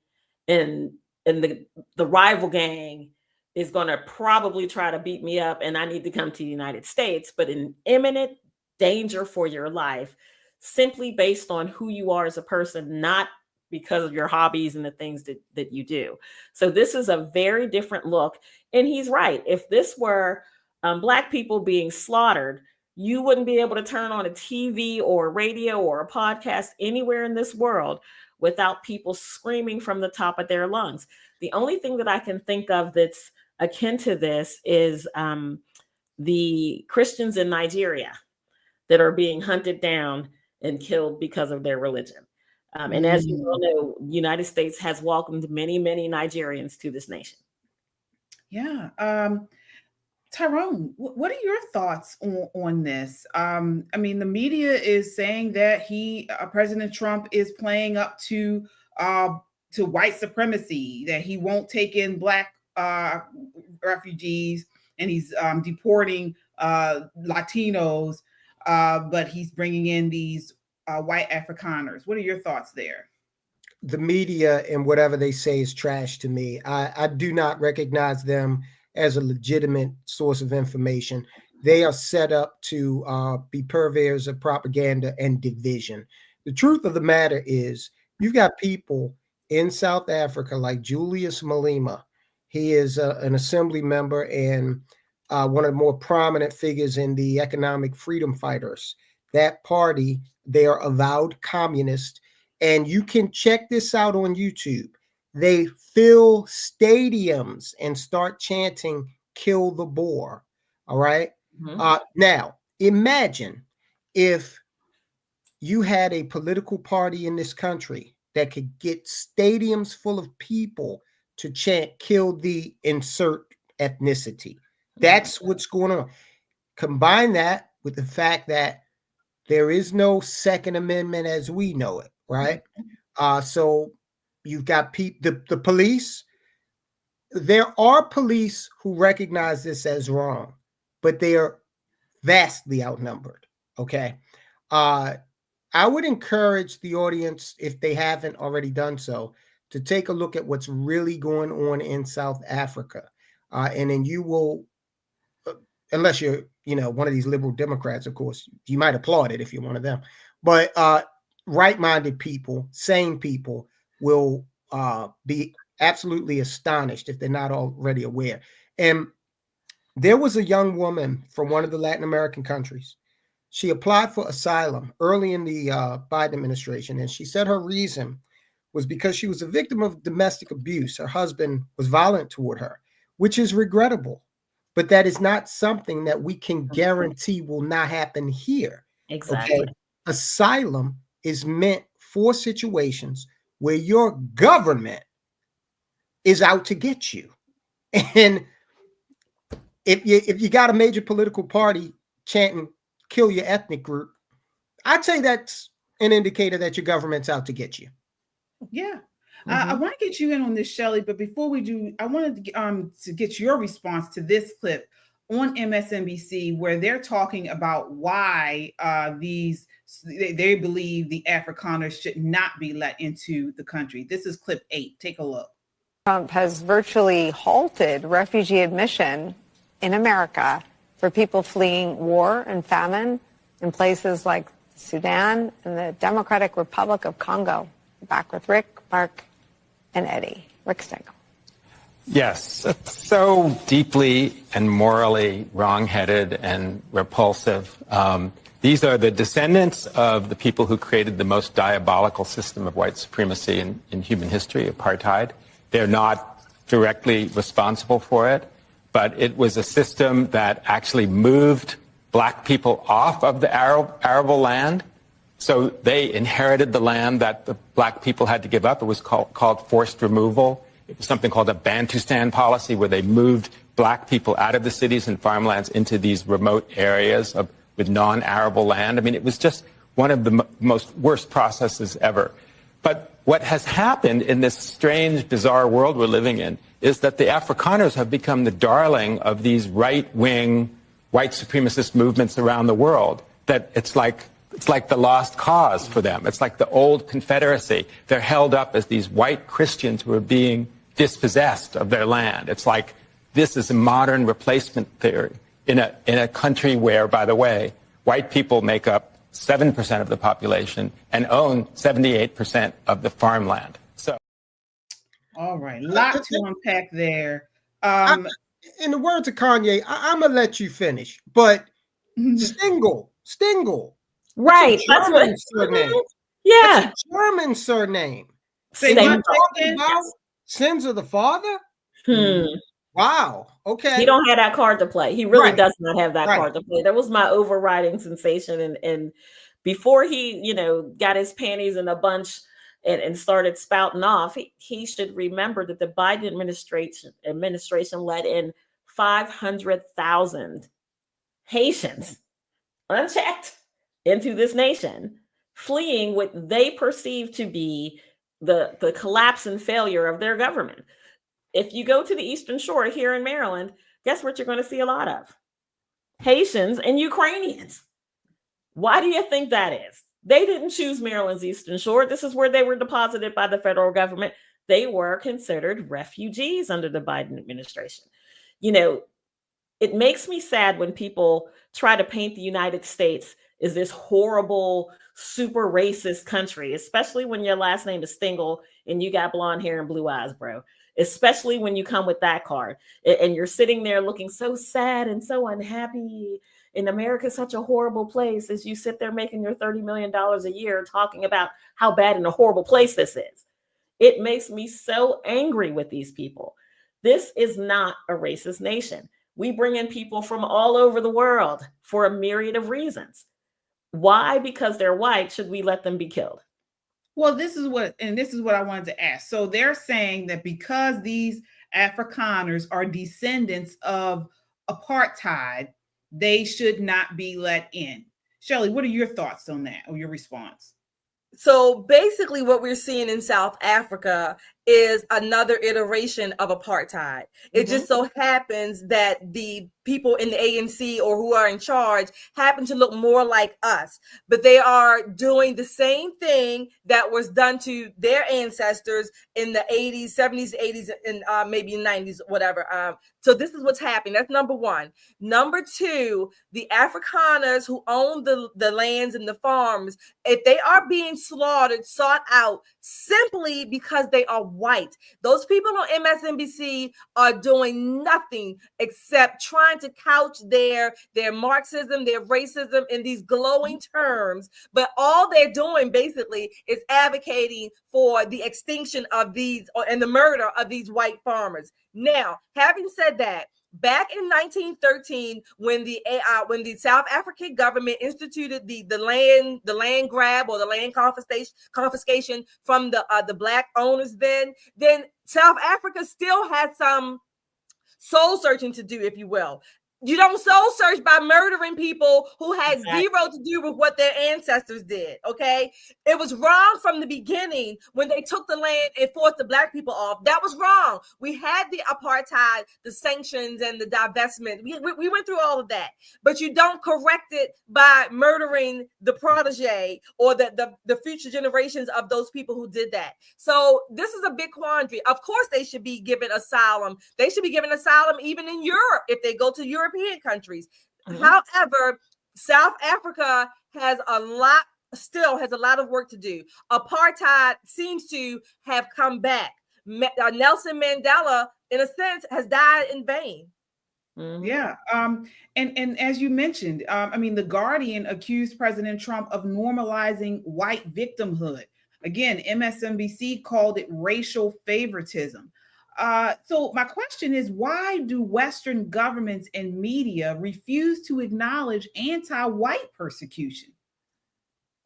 and the rival gang is going to probably try to beat me up and I need to come to the United States, but in imminent danger for your life, simply based on who you are as a person, not because of your hobbies and the things that you do. So this is a very different look. And he's right. If this were Black people being slaughtered, you wouldn't be able to turn on a TV or a radio or a podcast anywhere in this world without people screaming from the top of their lungs. The only thing that I can think of that's akin to this is the Christians in Nigeria that are being hunted down and killed because of their religion. And as you all know, the United States has welcomed many, many Nigerians to this nation. Yeah. Tyrone, what are your thoughts on this? The media is saying that President Trump is playing up to white supremacy, that he won't take in Black refugees, and he's deporting Latinos, but he's bringing in these white Afrikaners. What are your thoughts there? The media and whatever they say is trash to me. I do not recognize them as a legitimate source of information. They are set up to be purveyors of propaganda and division. The truth of the matter is, you've got people in South Africa like Julius Malema. He is an assembly member, and one of the more prominent figures in the economic freedom fighters. That party, they are avowed communist. And you can check this out on YouTube. They fill stadiums and start chanting, "Kill the Boer." All right. Now, imagine if you had a political party in this country that could get stadiums full of people to chant, "Kill the insert ethnicity." That's what's going on. Combine that with the fact that there is no Second Amendment as we know it, right? So you've got the police. There are police who recognize this as wrong, but they are vastly outnumbered. Okay. I would encourage the audience, if they haven't already done so, to take a look at what's really going on in South Africa. And then you will, unless you're, one of these liberal Democrats, of course, you might applaud it if you're one of them. But right-minded people, sane people will be absolutely astonished if they're not already aware. And there was a young woman from one of the Latin American countries. She applied for asylum early in the Biden administration, and she said her reason was because she was a victim of domestic abuse. Her husband was violent toward her, which is regrettable, but that is not something that we can guarantee will not happen here. Exactly. Okay? Asylum is meant for situations where your government is out to get you. And if you got a major political party chanting, "Kill your ethnic group," I'd say that's an indicator that your government's out to get you. Yeah. I want to get you in on this, Shelley, but before we do, I wanted to get your response to this clip on MSNBC where they're talking about why they believe the Afrikaners should not be let into the country. This is clip 8. Take a look. Trump has virtually halted refugee admission in America for people fleeing war and famine in places like Sudan and the Democratic Republic of Congo. Back with Rick, Mark, and Eddie. Rick Stengel. Yes, it's so deeply and morally wrong-headed and repulsive. These are the descendants of the people who created the most diabolical system of white supremacy in human history, apartheid. They're not directly responsible for it, but it was a system that actually moved black people off of the arable land. So they inherited the land that the black people had to give up. It was called forced removal. It was something called a Bantustan policy, where they moved black people out of the cities and farmlands into these remote areas with non-arable land. I mean, it was just one of the most worst processes ever. But what has happened in this strange, bizarre world we're living in is that the Afrikaners have become the darling of these right-wing white supremacist movements around the world. That it's like the lost cause for them. It's like the old Confederacy. They're held up as these white Christians who are being dispossessed of their land. It's like this is a modern replacement theory in a country where, by the way, white people make up 7% of the population and own 78% of the farmland. So, all right, lot to unpack there. In the words of Kanye, I'm gonna let you finish, but Stengel. Right. That's a German surname. Yeah. That's a German surname. Say talking about sins of the father? Wow. Okay. He don't have that card to play. He really does not have that card to play. That was my overriding sensation. And before he, got his panties in a bunch and started spouting off, he should remember that the Biden administration let in 500,000 Haitians unchecked into this nation, fleeing what they perceive to be the collapse and failure of their government. If you go to the Eastern Shore here in Maryland, guess what you're going to see a lot of? Haitians and Ukrainians. Why do you think that is? They didn't choose Maryland's Eastern Shore. This is where they were deposited by the federal government. They were considered refugees under the Biden administration. It makes me sad when people try to paint the United States as this horrible, super racist country, especially when your last name is Stengel and you got blonde hair and blue eyes, bro. especially when you come with that card and you're sitting there looking so sad and so unhappy. And America's such a horrible place, as you sit there making your $30 million a year talking about how bad and a horrible place this is. It makes me so angry with these people. This is not a racist nation. We bring in people from all over the world for a myriad of reasons. Why? Because they're white, should we let them be killed? Well, this is what I wanted to ask. So they're saying that because these Afrikaners are descendants of apartheid, they should not be let in. Shelley, what are your thoughts on that, or your response? So basically what we're seeing in South Africa is another iteration of apartheid. It just so happens that the people in the ANC or who are in charge happen to look more like us, but they are doing the same thing that was done to their ancestors in the 80s, 70s, 80s, and maybe 90s, whatever. So this is what's happening. That's number one. Number two, the Afrikaners who own the lands and the farms, if they are being slaughtered, sought out simply because they are white. Those people on MSNBC are doing nothing except trying to couch their Marxism, their racism in these glowing terms. But all they're doing basically is advocating for the extinction of these and the murder of these white farmers. Now, having said that, back in 1913, when the South African government instituted the land grab or the land confiscation from the black owners, then South Africa still had some soul searching to do, if you will. You don't soul search by murdering people who had zero to do with what their ancestors did, okay? It was wrong from the beginning when they took the land and forced the black people off. That was wrong. We had the apartheid, the sanctions, and the divestment. We went through all of that. But you don't correct it by murdering the protege or the future generations of those people who did that. So this is a big quandary. Of course, they should be given asylum. They should be given asylum even in Europe if they go to European countries. However, South Africa has a lot of work to do. Apartheid seems to have come back. Nelson Mandela, in a sense, has died in vain. Yeah. And as you mentioned, I mean, The Guardian accused President Trump of normalizing white victimhood. Again, MSNBC called it racial favoritism. So my question is, why do Western governments and media refuse to acknowledge anti-white persecution?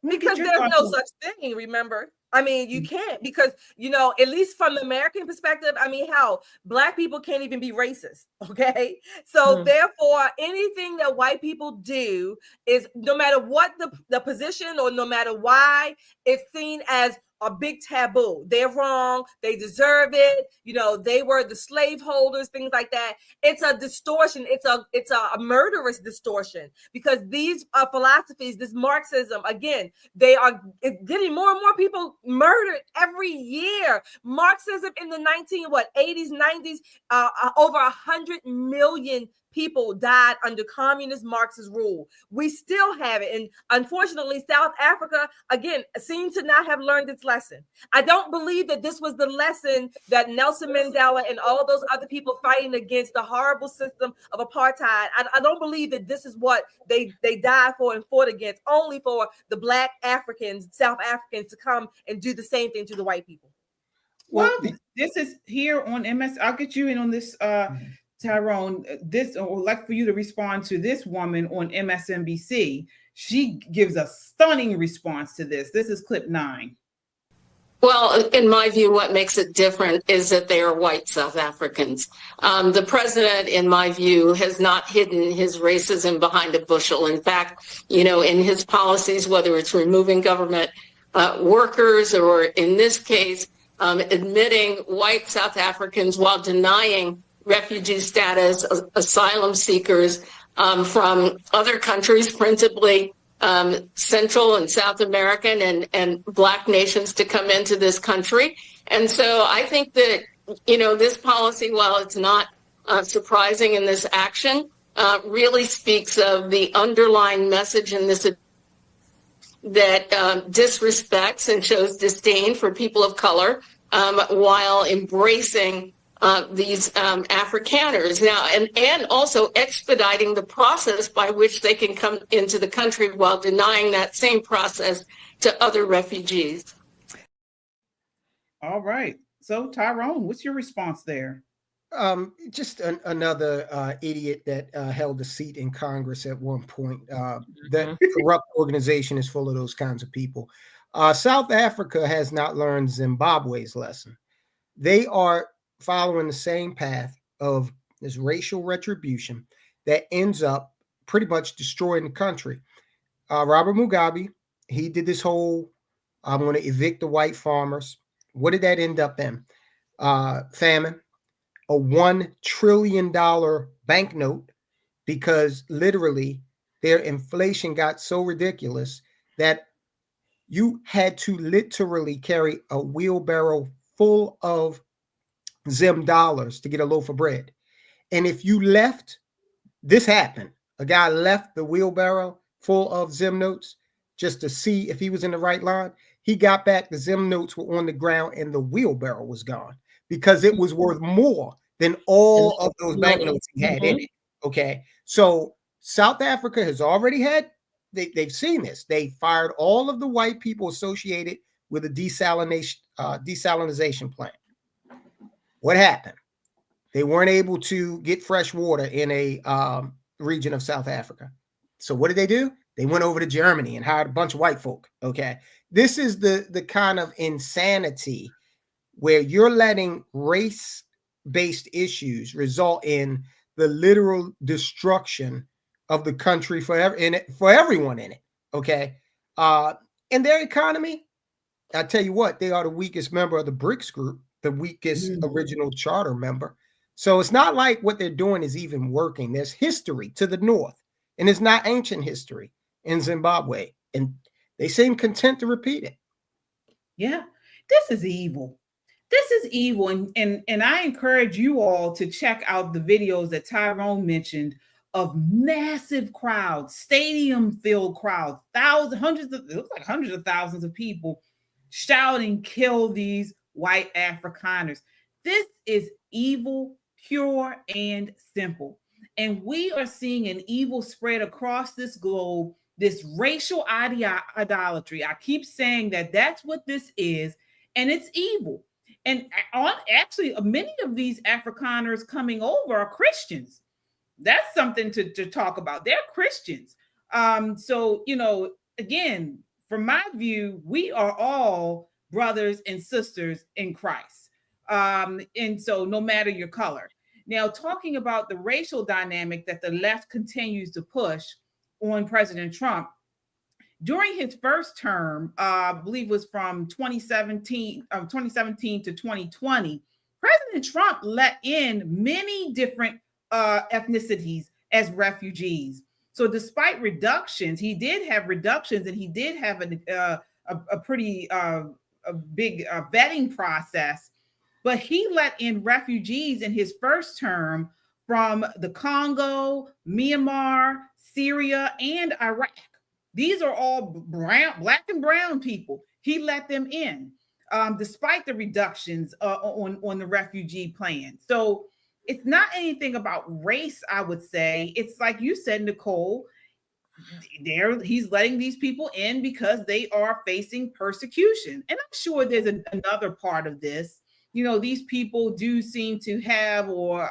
Because there's no such thing, remember? I mean, you can't, because, at least from the American perspective, I mean, hell, black people can't even be racist, okay? So therefore, anything that white people do is, no matter what the position or no matter why, it's seen as a big taboo. They're wrong. They deserve it. They were the slave holders, things like that. It's a distortion. It's a murderous distortion, because these philosophies, this Marxism, again, they are getting more and more people murdered every year. Marxism in the 80s, 90s, over 100 million people died under communist Marxist rule. We still have it. And unfortunately, South Africa, again, seems to not have learned its lesson. I don't believe that this was the lesson that Nelson Mandela and all of those other people fighting against the horrible system of apartheid, I don't believe that this is what they died for and fought against, only for the black Africans, South Africans, to come and do the same thing to the white people. Well, this is here on MS. I'll get you in on this, Tyrone. This, or like for you to respond to this woman on MSNBC. She gives a stunning response to this. This is clip 9. Well, in my view, what makes it different is that they are white South Africans. The president, in my view, has not hidden his racism behind a bushel. In fact, in his policies, whether it's removing government workers or, in this case, admitting white South Africans while denying refugee status, asylum seekers from other countries, principally Central and South American and Black nations, to come into this country. And so I think that, this policy, while it's not surprising in this action, really speaks of the underlying message in this that disrespects and shows disdain for people of color, while embracing these Afrikaners now, and also expediting the process by which they can come into the country while denying that same process to other refugees. All right. So Tyrone, what's your response there? Just another idiot that held a seat in Congress at one point. That corrupt organization is full of those kinds of people. South Africa has not learned Zimbabwe's lesson. They are following the same path of this racial retribution that ends up pretty much destroying the country. Robert Mugabe, he did this whole, I'm going to evict the white farmers. What did that end up in? Famine, a $1 trillion banknote, because literally their inflation got so ridiculous that you had to literally carry a wheelbarrow full of Zim dollars to get a loaf of bread. And if you left, this happened. A guy left the wheelbarrow full of Zim notes just to see if he was in the right line. He got back, the Zim notes were on the ground and the wheelbarrow was gone because it was worth more than all of those banknotes he had in it. Okay. So South Africa has already had, they've seen this. They fired all of the white people associated with a desalination plant. What happened? They weren't able to get fresh water in a region of South Africa. So what did they do? They went over to Germany and hired a bunch of white folk. Okay. This is the kind of insanity where you're letting race-based issues result in the literal destruction of the country for everyone in it. Okay. And their economy, I tell you what, they are the weakest member of the BRICS group, the weakest original charter member. So it's not like what they're doing is even working. There's history to the north, and it's not ancient history in Zimbabwe. And they seem content to repeat it. Yeah, this is evil. This is evil. And I encourage you all to check out the videos that Tyrone mentioned of massive crowds, stadium-filled crowds, hundreds of thousands of people shouting, "Kill these white Afrikaners." This is evil, pure and simple. And we are seeing an evil spread across this globe, this racial idolatry. I keep saying that that's what this is, and it's evil. And actually, many of these Afrikaners coming over are Christians. That's something to talk about. They're Christians. So, again, from my view, we are all brothers and sisters in Christ. And so no matter your color. Now, talking about the racial dynamic that the left continues to push on President Trump, during his first term, I believe it was from 2017 to 2020, President Trump let in many different ethnicities as refugees. So despite reductions, he did have reductions, and he did have a pretty big vetting process. But he let in refugees in his first term from the Congo, Myanmar, Syria, and Iraq. These are all black and brown people. He let them in, despite the reductions on the refugee plan. So it's not anything about race, I would say. It's like you said, Nicole, he's letting these people in because they are facing persecution. And I'm sure there's another part of this. These people do seem to have or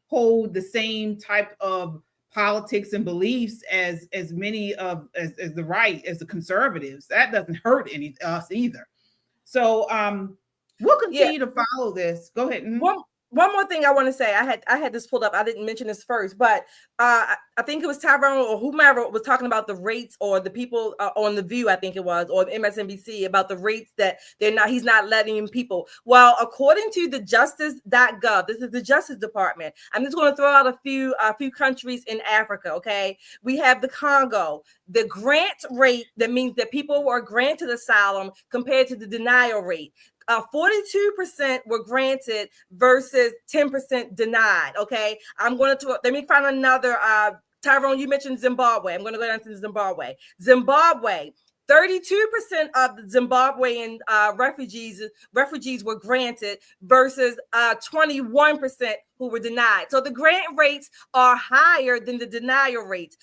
hold the same type of politics and beliefs as many of as the right, as the conservatives. That doesn't hurt us either. So we'll continue to follow this. Go ahead. One more thing I want to say. I had this pulled up. I didn't mention this first, but I think it was Tyrone or whomever was talking about the rates, or the people on The View, I think it was, or MSNBC, about the rates that he's not letting in people. Well, according to the justice.gov, this is the Justice Department. I'm just going to throw out a few countries in Africa. Okay, we have the Congo. The grant rate, that means that people were granted asylum compared to the denial rate. 42% were granted versus 10% denied. Okay, I'm going to let me find another. Tyrone, you mentioned Zimbabwe. I'm going to go down to Zimbabwe. Zimbabwe, 32% of the Zimbabwean refugees were granted versus 21% who were denied. So the grant rates are higher than the denial rates.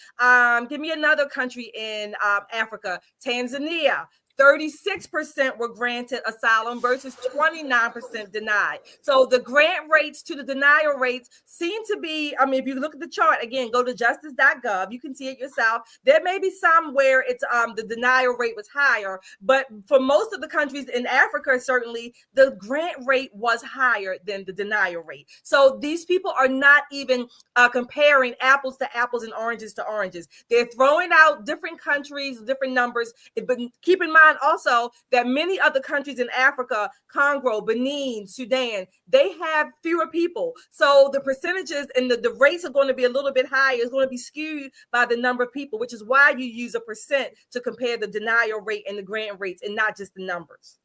Give me another country in Africa, Tanzania. 36% were granted asylum versus 29% denied. So the grant rates to the denial rates seem to be, I mean, if you look at the chart, again, go to justice.gov, you can see it yourself. There may be some where it's the denial rate was higher, but for most of the countries in Africa, certainly the grant rate was higher than the denial rate. So these people are not even comparing apples to apples and oranges to oranges. They're throwing out different countries, different numbers, but keep in mind also that many other countries in Africa, Congo, Benin, Sudan, they have fewer people. So the percentages and the rates are going to be a little bit higher. It's going to be skewed by the number of people, which is why you use a percent to compare the denial rate and the grant rates and not just the numbers.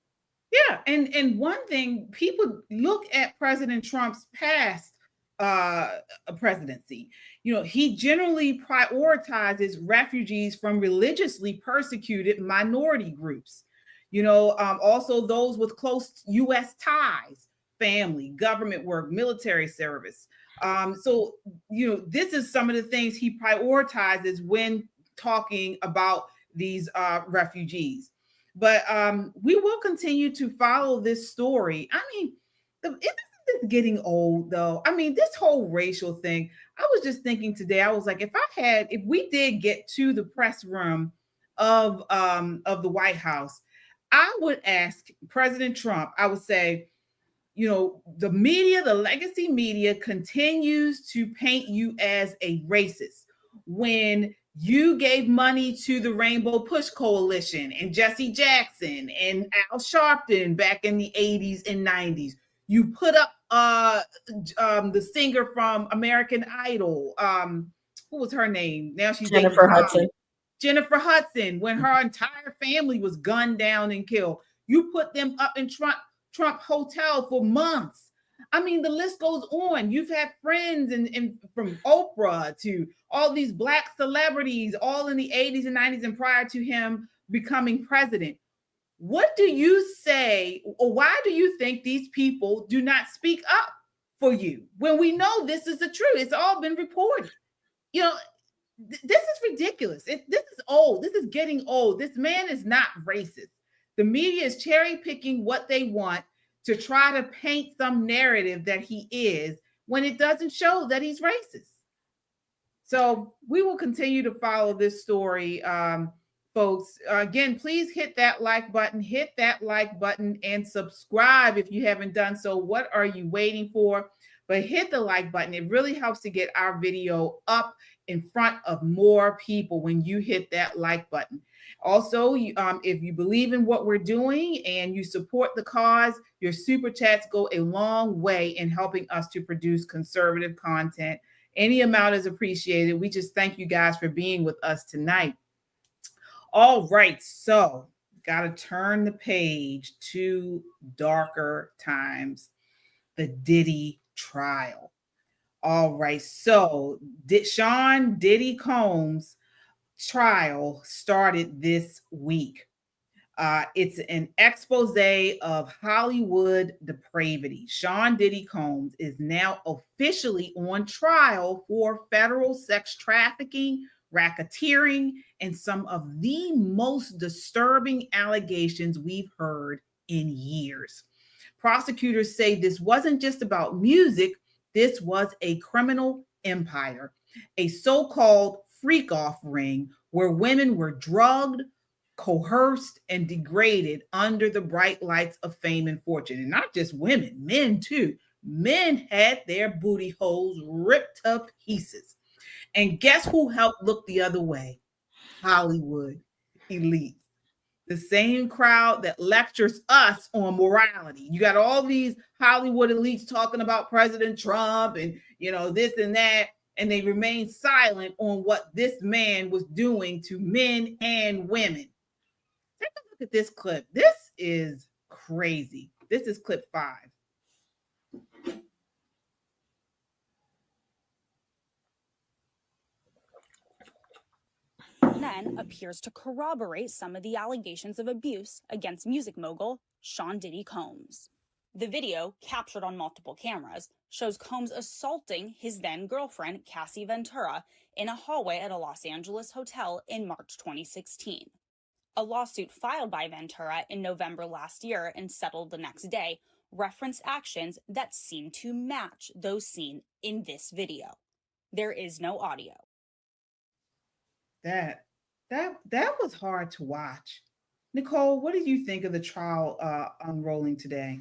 Yeah, and one thing, people look at President Trump's past presidency. You know, he generally prioritizes refugees from religiously persecuted minority groups. You know, also those with close U.S. ties, family, government work, military service. So, you know, this is some of the things he prioritizes when talking about these refugees. But we will continue to follow this story. I mean, it's getting old though. I mean, this whole racial thing, I was just thinking today, I was like, if we did get to the press room of the White House, I would ask President Trump, I would say, you know, the media, the legacy media continues to paint you as a racist when you gave money to the Rainbow Push Coalition and Jesse Jackson and Al Sharpton back in the 80s and 90s. You put up the singer from American Idol. What was her name? Now she's Jennifer Hudson. Jennifer Hudson, when her entire family was gunned down and killed. You put them up in Trump Hotel for months. I mean, the list goes on. You've had friends and from Oprah to all these Black celebrities, all in the 80s and 90s and prior to him becoming president. What do you say, or why do you think these people do not speak up for you when we know this is the truth? It's all been reported. You know, this is ridiculous. This is old. This is getting old. This man is not racist. The media is cherry picking what they want to try to paint some narrative that he is when it doesn't show that he's racist. So we will continue to follow this story. Folks, again, please hit that like button, and subscribe if you haven't done so. What are you waiting for? But hit the like button. It really helps to get our video up in front of more people when you hit that like button. Also, if you believe in what we're doing and you support the cause, your super chats go a long way in helping us to produce conservative content. Any amount is appreciated. We just thank you guys for being with us tonight. All right, so got to turn the page to darker times, the Diddy trial. All right, so Sean Diddy Combs' trial started this week. It's an expose of Hollywood depravity. Sean Diddy Combs is now officially on trial for federal sex trafficking, racketeering, and some of the most disturbing allegations we've heard in years. Prosecutors say this wasn't just about music, this was a criminal empire, a so-called freak-off ring where women were drugged, coerced, and degraded under the bright lights of fame and fortune. And not just women, men too. Men had their booty holes ripped to pieces. And guess who helped look the other way? Hollywood elite. The same crowd that lectures us on morality. You got all these Hollywood elites talking about President Trump and, you know, this and that, and they remain silent on what this man was doing to men and women. Take a look at this clip. This is crazy. This is clip 5. Now, CNN appears to corroborate some of the allegations of abuse against music mogul Sean Diddy Combs. The video, captured on multiple cameras, shows Combs assaulting his then-girlfriend, Cassie Ventura, in a hallway at a Los Angeles hotel in March 2016. A lawsuit filed by Ventura in November last year and settled the next day referenced actions that seem to match those seen in this video. There is no audio. That was hard to watch. Nicole, what did you think of the trial unrolling today?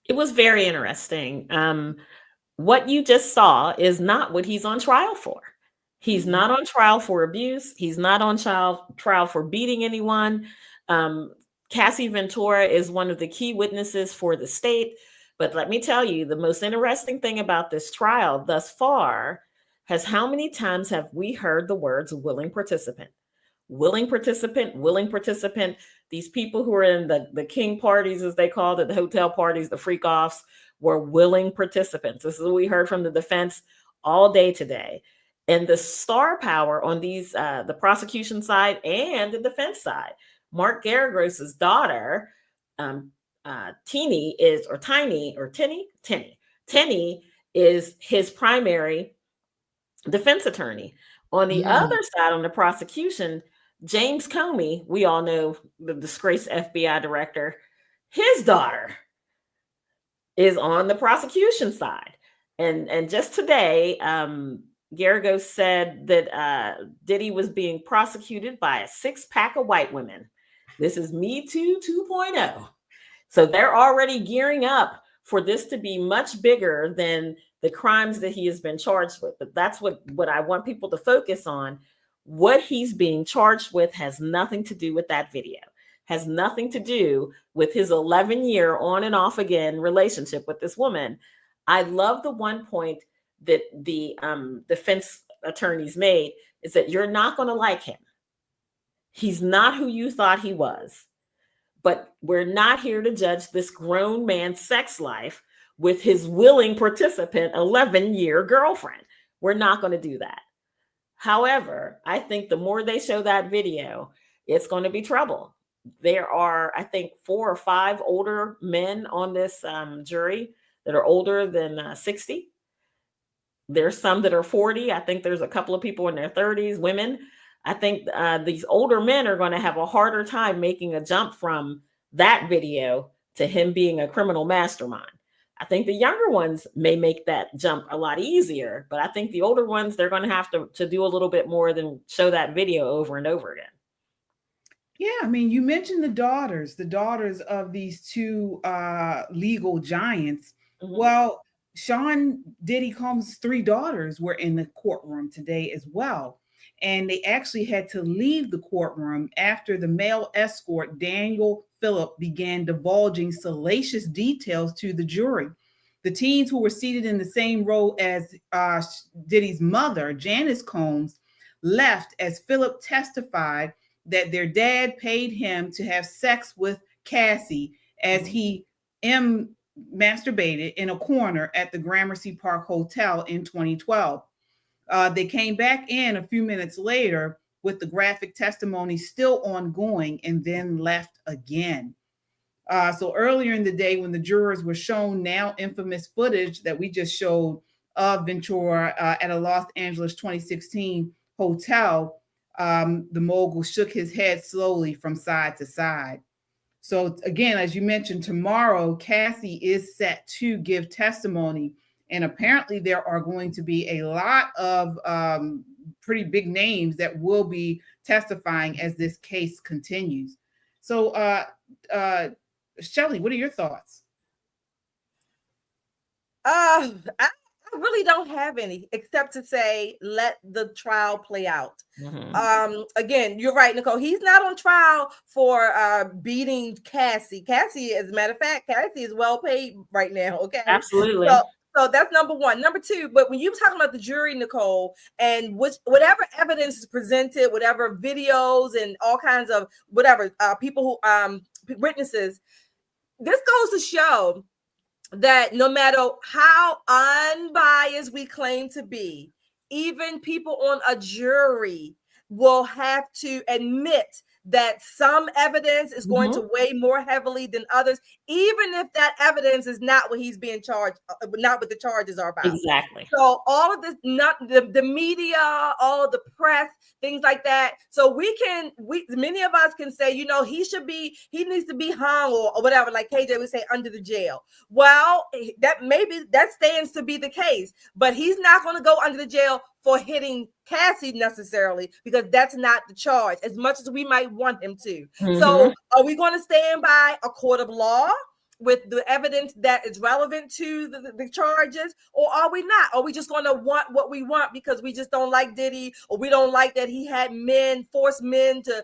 It was very interesting. What you just saw is not what he's on trial for. He's not on trial for abuse. He's not on trial for beating anyone. Cassie Ventura is one of the key witnesses for the state. But let me tell you, the most interesting thing about this trial thus far has how many times have we heard the words willing participant? Willing participant, willing participant. These people who are in the king parties, as they called it, the hotel parties, the freak offs, were willing participants. This is what we heard from the defense all day today. And the star power on these, the prosecution side and the defense side, Mark Garagos's daughter, Tini is his primary defense attorney. On the other side, on the prosecution, James Comey, we all know, the disgraced FBI director, his daughter is on the prosecution side. And just today, Garagos said that Diddy was being prosecuted by a 6-pack of white women. This is Me Too 2.0. So they're already gearing up for this to be much bigger than the crimes that he has been charged with. But that's what I want people to focus on. What he's being charged with has nothing to do with that video, has nothing to do with his 11-year on and off again relationship with this woman. I love the one point that the defense attorneys made is that you're not going to like him. He's not who you thought he was. But we're not here to judge this grown man's sex life with his willing participant 11-year girlfriend. We're not going to do that. However, I think the more they show that video, it's going to be trouble. There are, I think, 4 or 5 older men on this jury that are older than 60. There's some that are 40. I think there's a couple of people in their 30s, women. I think these older men are going to have a harder time making a jump from that video to him being a criminal mastermind. I think the younger ones may make that jump a lot easier, but I think the older ones, they're going to have to do a little bit more than show that video over and over again. Yeah, I mean, you mentioned the daughters of these 2 legal giants. Mm-hmm. Well, Sean Diddy Combs' 3 daughters were in the courtroom today as well. And they actually had to leave the courtroom after the male escort, Daniel Phillip, began divulging salacious details to the jury. The teens who were seated in the same row as Diddy's mother, Janice Combs, left as Phillip testified that their dad paid him to have sex with Cassie as he masturbated in a corner at the Gramercy Park Hotel in 2012. They came back in a few minutes later with the graphic testimony still ongoing and then left again. So earlier in the day, when the jurors were shown now infamous footage that we just showed of Ventura at a Los Angeles 2016 hotel, the mogul shook his head slowly from side to side. So again, as you mentioned, tomorrow, Cassie is set to give testimony. And apparently there are going to be a lot of pretty big names that will be testifying as this case continues. So, Shelley, what are your thoughts? I really don't have any, except to say, let the trial play out. Mm-hmm. Again, you're right, Nicole. He's not on trial for beating Cassie. Cassie, as a matter of fact, Cassie is well paid right now. Okay, absolutely. So that's number one. Number two, but when you're talking about the jury, Nicole, and whatever evidence is presented, whatever videos and all kinds of whatever people who witnesses, this goes to show that no matter how unbiased we claim to be, even people on a jury, will have to admit that some evidence is going to weigh more heavily than others, even if that evidence is not what he's being charged, not what the charges are about. Exactly. So all of this, not the media, all of the press, things like that. So many of us can say, you know, he needs to be hung or whatever, like KJ would say, under the jail. Well, that stands to be the case, but he's not going to go under the jail for hitting Cassie necessarily, because that's not the charge, as much as we might want him to. So are we going to stand by a court of law with the evidence that is relevant to the charges, or are we not? Are we just going to want what we want because we just don't like Diddy, or we don't like that he had forced men to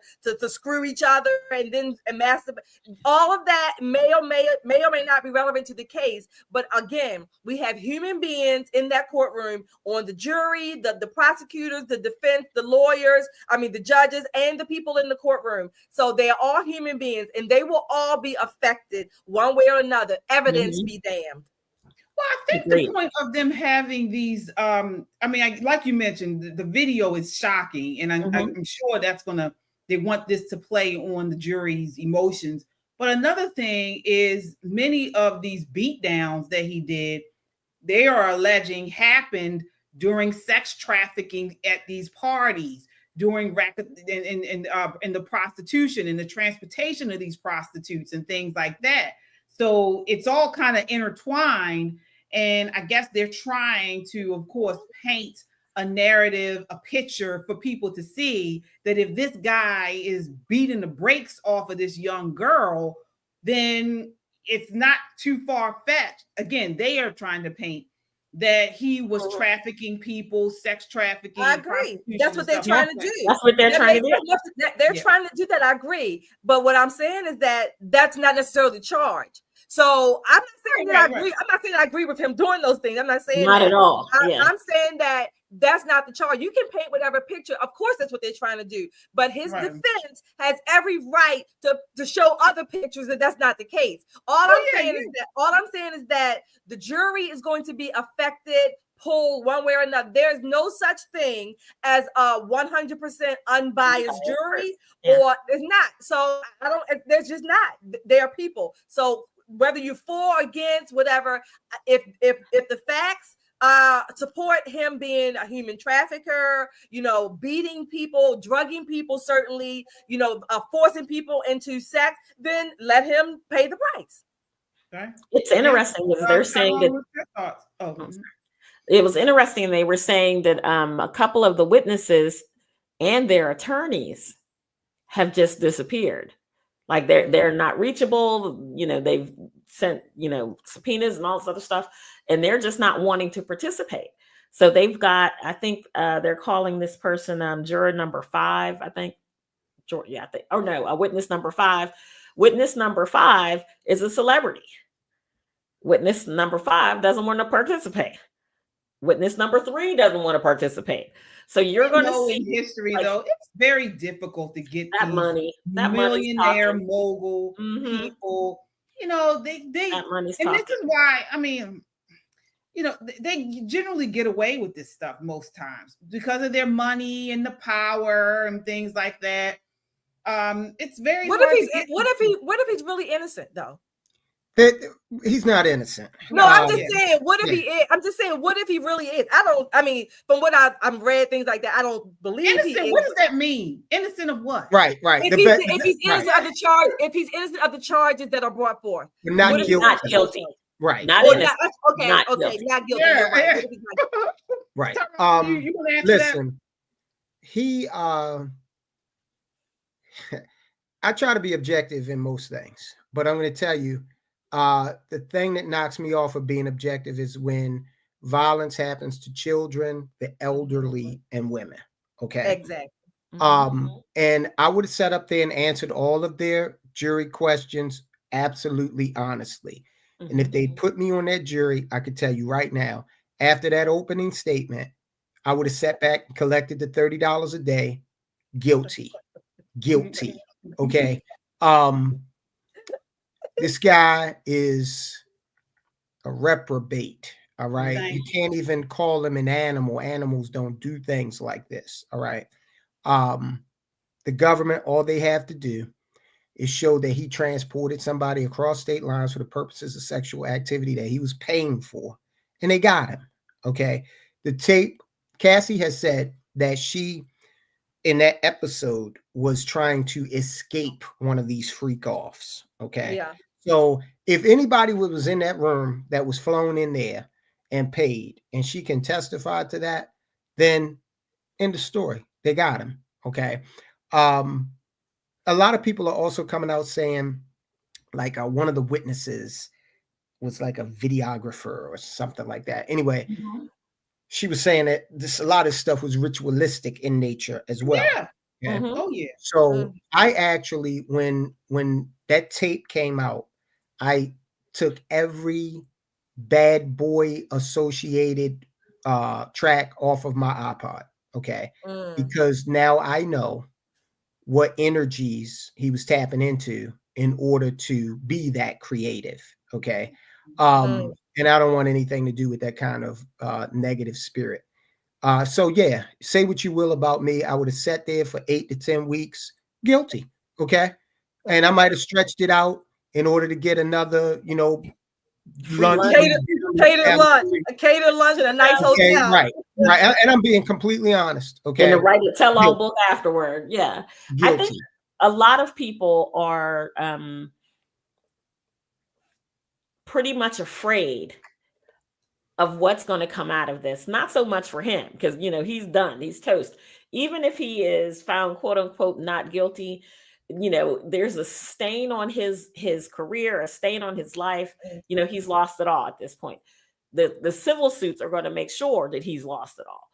screw each other and then masturbate? All of that may or may not be relevant to the case. But again, we have human beings in that courtroom, on the jury, the prosecutors, the defense, the lawyers, the judges, and the people in the courtroom. So they are all human beings, and they will all be affected one way or another. Evidence be damned. Well, I think the point of them having these, like you mentioned, the video is shocking, and I'm sure they want this to play on the jury's emotions. But another thing is, many of these beatdowns that he did, they are alleging happened during sex trafficking at these parties, during in the prostitution and the transportation of these prostitutes and things like that. So it's all kind of intertwined. And I guess they're trying to, of course, paint a narrative, a picture for people to see that if this guy is beating the brakes off of this young girl, then it's not too far-fetched. Again, they are trying to paint that he was trafficking people, sex trafficking. I agree. That's what they're trying to do. That's what they're trying to do. They're trying to do that. I agree. But what I'm saying is that that's not necessarily the charge. So I'm not saying that I agree. I'm not saying I agree with him doing those things. I'm not saying not that at all. I'm saying that that's not the charge. You can paint whatever picture. Of course, that's what they're trying to do. But his defense has every right to show other pictures that that's not the case. All I'm saying is that the jury is going to be affected, pulled one way or another. There's no such thing as a 100% unbiased jury, or there's not. So there's just not. There are people. So whether you're for or against, whatever, if the facts support him being a human trafficker, beating people, drugging people, certainly, forcing people into sex, then let him pay the price. Okay. It's interesting because they're saying that. It was interesting. They were saying that a couple of the witnesses and their attorneys have just disappeared. Like they're not reachable. They've sent, subpoenas and all this other stuff, and they're just not wanting to participate. So they've got, I think they're calling this person juror number 5, I think. Witness number 5. Witness number 5 is a celebrity. Witness number 5 doesn't want to participate. Witness number 3 doesn't want to participate. So you're going to see in history, though, it's very difficult to get that money. That millionaire mogul people. They that money's and talking. this is why they generally get away with this stuff most times because of their money and the power and things like that. It's very. What if he's really innocent though? He's not innocent. No, I'm just saying, what if he is? I'm just saying, what if he really is? From what I've read, things like that, I don't believe innocent. He is. What does that mean? Innocent of what? Right. If he's innocent of the charge, if he's innocent of the charges that are brought forth, not guilty. Not guilty. Right. Not innocent. Not guilty. Yeah. Right. You want to answer listen, I try to be objective in most things, but I'm going to tell you, the thing that knocks me off of being objective is when violence happens to children, the elderly, and women. Okay. Exactly. And I would have sat up there and answered all of their jury questions absolutely honestly. And if they put me on that jury, I could tell you right now, after that opening statement, I would have sat back and collected the $30 a day. Guilty. Okay. This guy is a reprobate. All right. You can't even call him an animal. Animals don't do things like this. All right. The government, all they have to do is show that he transported somebody across state lines for the purposes of sexual activity that he was paying for, and they got him. Okay. The tape, Cassie has said that she, in that episode, was trying to escape one of these freak offs. Okay. Yeah. So if anybody was in that room that was flown in there and paid, and she can testify to that, then end the story. They got him. Okay. A lot of people are also coming out saying, like, one of the witnesses was like a videographer or something like that. Anyway, she was saying that a lot of stuff was ritualistic in nature as well. Yeah. Okay? Oh yeah. So I actually, when that tape came out, I took every bad boy associated track off of my iPod. Okay. Because now I know what energies he was tapping into in order to be that creative. Okay. And I don't want anything to do with that kind of negative spirit. So yeah, say what you will about me. I would have sat there for 8 to 10 weeks, guilty. Okay. And I might have stretched it out in order to get another, lunch. Catered lunch in a nice hotel. Right. And I'm being completely honest. Okay. And to write a tell-all book afterward. Yeah. Guilty. I think a lot of people are pretty much afraid of what's going to come out of this. Not so much for him, because he's done, he's toast. Even if he is found quote unquote not guilty, there's a stain on his career, a stain on his life. He's lost it all at this point. The civil suits are going to make sure that he's lost it all.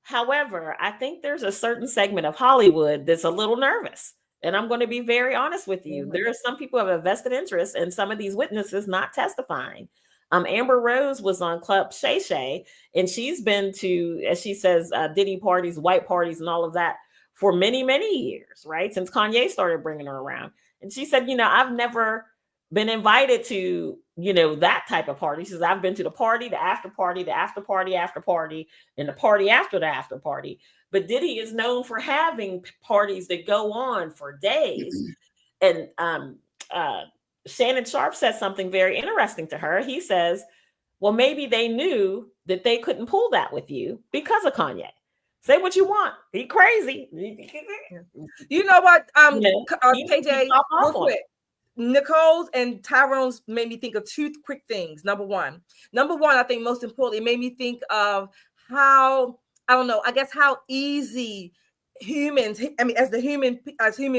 However, I think there's a certain segment of Hollywood that's a little nervous. And I'm going to be very honest with you. There are some people who have a vested interest in some of these witnesses not testifying. Amber Rose was on Club Shay Shay, and she's been to, as she says, Diddy parties, white parties, and all of that for many, many years, right? Since Kanye started bringing her around. And she said, I've never been invited to, that type of party. She says, I've been to the party, the after party, the after party, after party, and the party after the after party. But Diddy is known for having parties that go on for days. And Shannon Sharp said something very interesting to her. He says, well, maybe they knew that they couldn't pull that with you because of Kanye. Say what you want. He crazy. You know what, KJ, real quick. Nicole's and Tyrone's made me think of two quick things. Number one, I think most importantly, it made me think of how, I don't know, I guess how easy humans, as human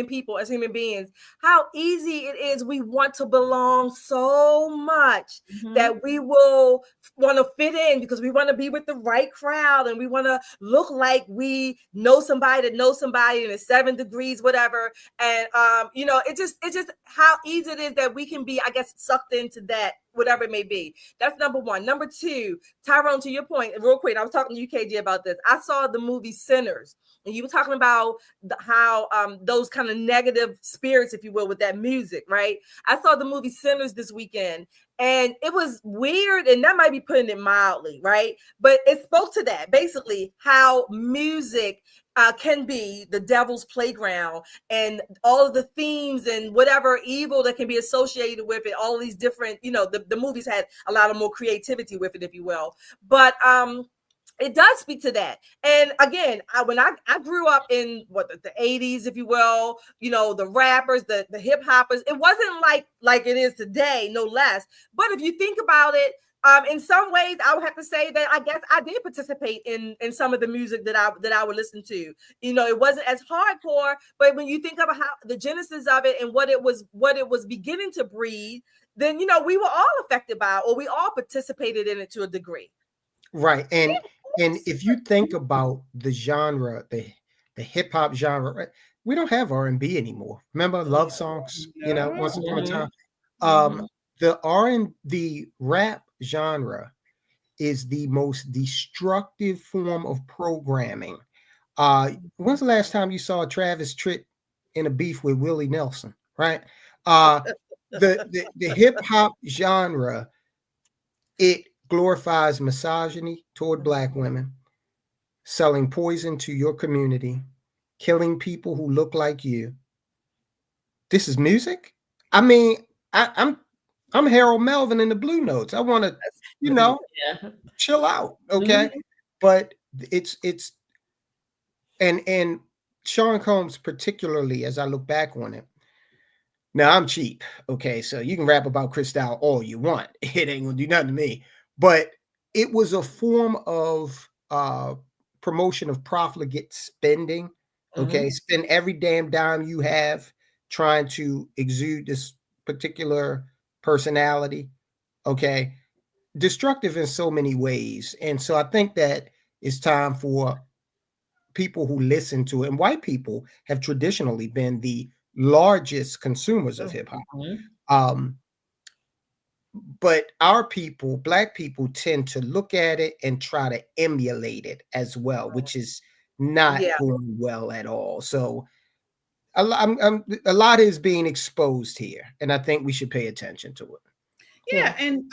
people, as human beings, how easy it is. We want to belong so much that we will want to fit in because we want to be with the right crowd and we want to look like we know somebody that knows somebody and it's 7 degrees, whatever. And it's just how easy it is that we can be, I guess, sucked into that, whatever it may be. That's number one. Number two, Tyrone, to your point, real quick, I was talking to you, KJ, about this. I saw the movie Sinners, and you were talking about how those kind of negative spirits, if you will, with that music, right? I saw the movie Sinners this weekend, and it was weird, and that might be putting it mildly, right? But it spoke to that, basically, how music can be the devil's playground, and all of the themes and whatever evil that can be associated with it, all these different, the movies had a lot of more creativity with it, if you will. But it does speak to that. And again, when I grew up in the 80s, if you will, the rappers, the hip hoppers, it wasn't like it is today, no less. But if you think about it, in some ways, I would have to say that I guess I did participate in some of the music that I would listen to. It wasn't as hardcore, but when you think about how the genesis of it and what it was beginning to breed, then we were all affected by it, or we all participated in it to a degree. Right. And if you think about the genre, the hip hop genre, right, we don't have R&B anymore. Remember love songs, once upon a time. The rap genre is the most destructive form of programming. When's the last time you saw Travis Tritt in a beef with Willie Nelson? Right. The hip hop genre, it glorifies misogyny toward Black women, selling poison to your community, killing people who look like you. This is music. I mean, I'm Harold Melvin in the Blue Notes. I want to, chill out, okay? Mm-hmm. But it's and Sean Combs particularly, as I look back on it. Now I'm cheap, okay? So you can rap about Cristal all you want. It ain't gonna do nothing to me. But it was a form of promotion of profligate spending. Okay, spend every damn dime you have trying to exude this particular personality. Okay, destructive in so many ways. And so I think that it's time for people who listen to it, and white people have traditionally been the largest consumers of hip hop. But our people, Black people, tend to look at it and try to emulate it as well, which is not going well at all. So a lot is being exposed here, and I think we should pay attention to it. Yeah, and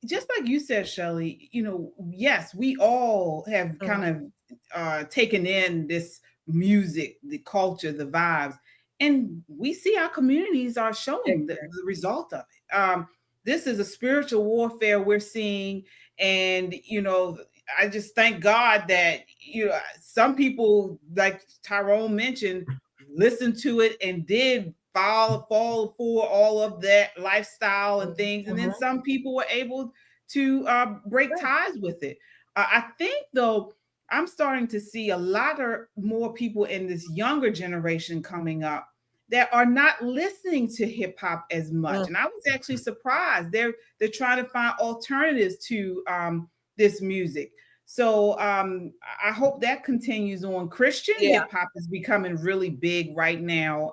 just like you said, Shelley, yes, we all have kind of taken in this music, the culture, the vibes, and we see our communities are showing the result of it. This is a spiritual warfare we're seeing, and I just thank God that some people, like Tyrone mentioned, listened to it and did fall for all of that lifestyle and things, and then some people were able to break ties with it. I think, though, I'm starting to see a lot more people in this younger generation coming up that are not listening to hip hop as much, and I was actually surprised. They're trying to find alternatives to this music. So I hope that continues on. Christian hip hop is becoming really big right now,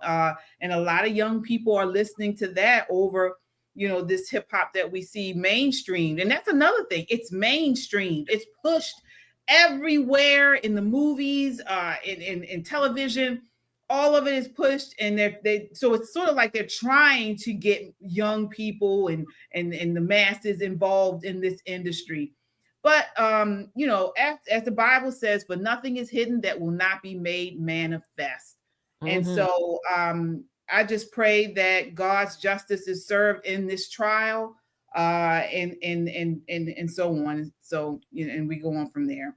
and a lot of young people are listening to that over, this hip hop that we see mainstreamed. And that's another thing. It's mainstreamed. It's pushed everywhere in the movies, in television. All of it is pushed, and so it's sort of like they're trying to get young people and the masses involved in this industry. But as the Bible says, for nothing is hidden that will not be made manifest. And so I just pray that God's justice is served in this trial, and so on. So and we go on from there.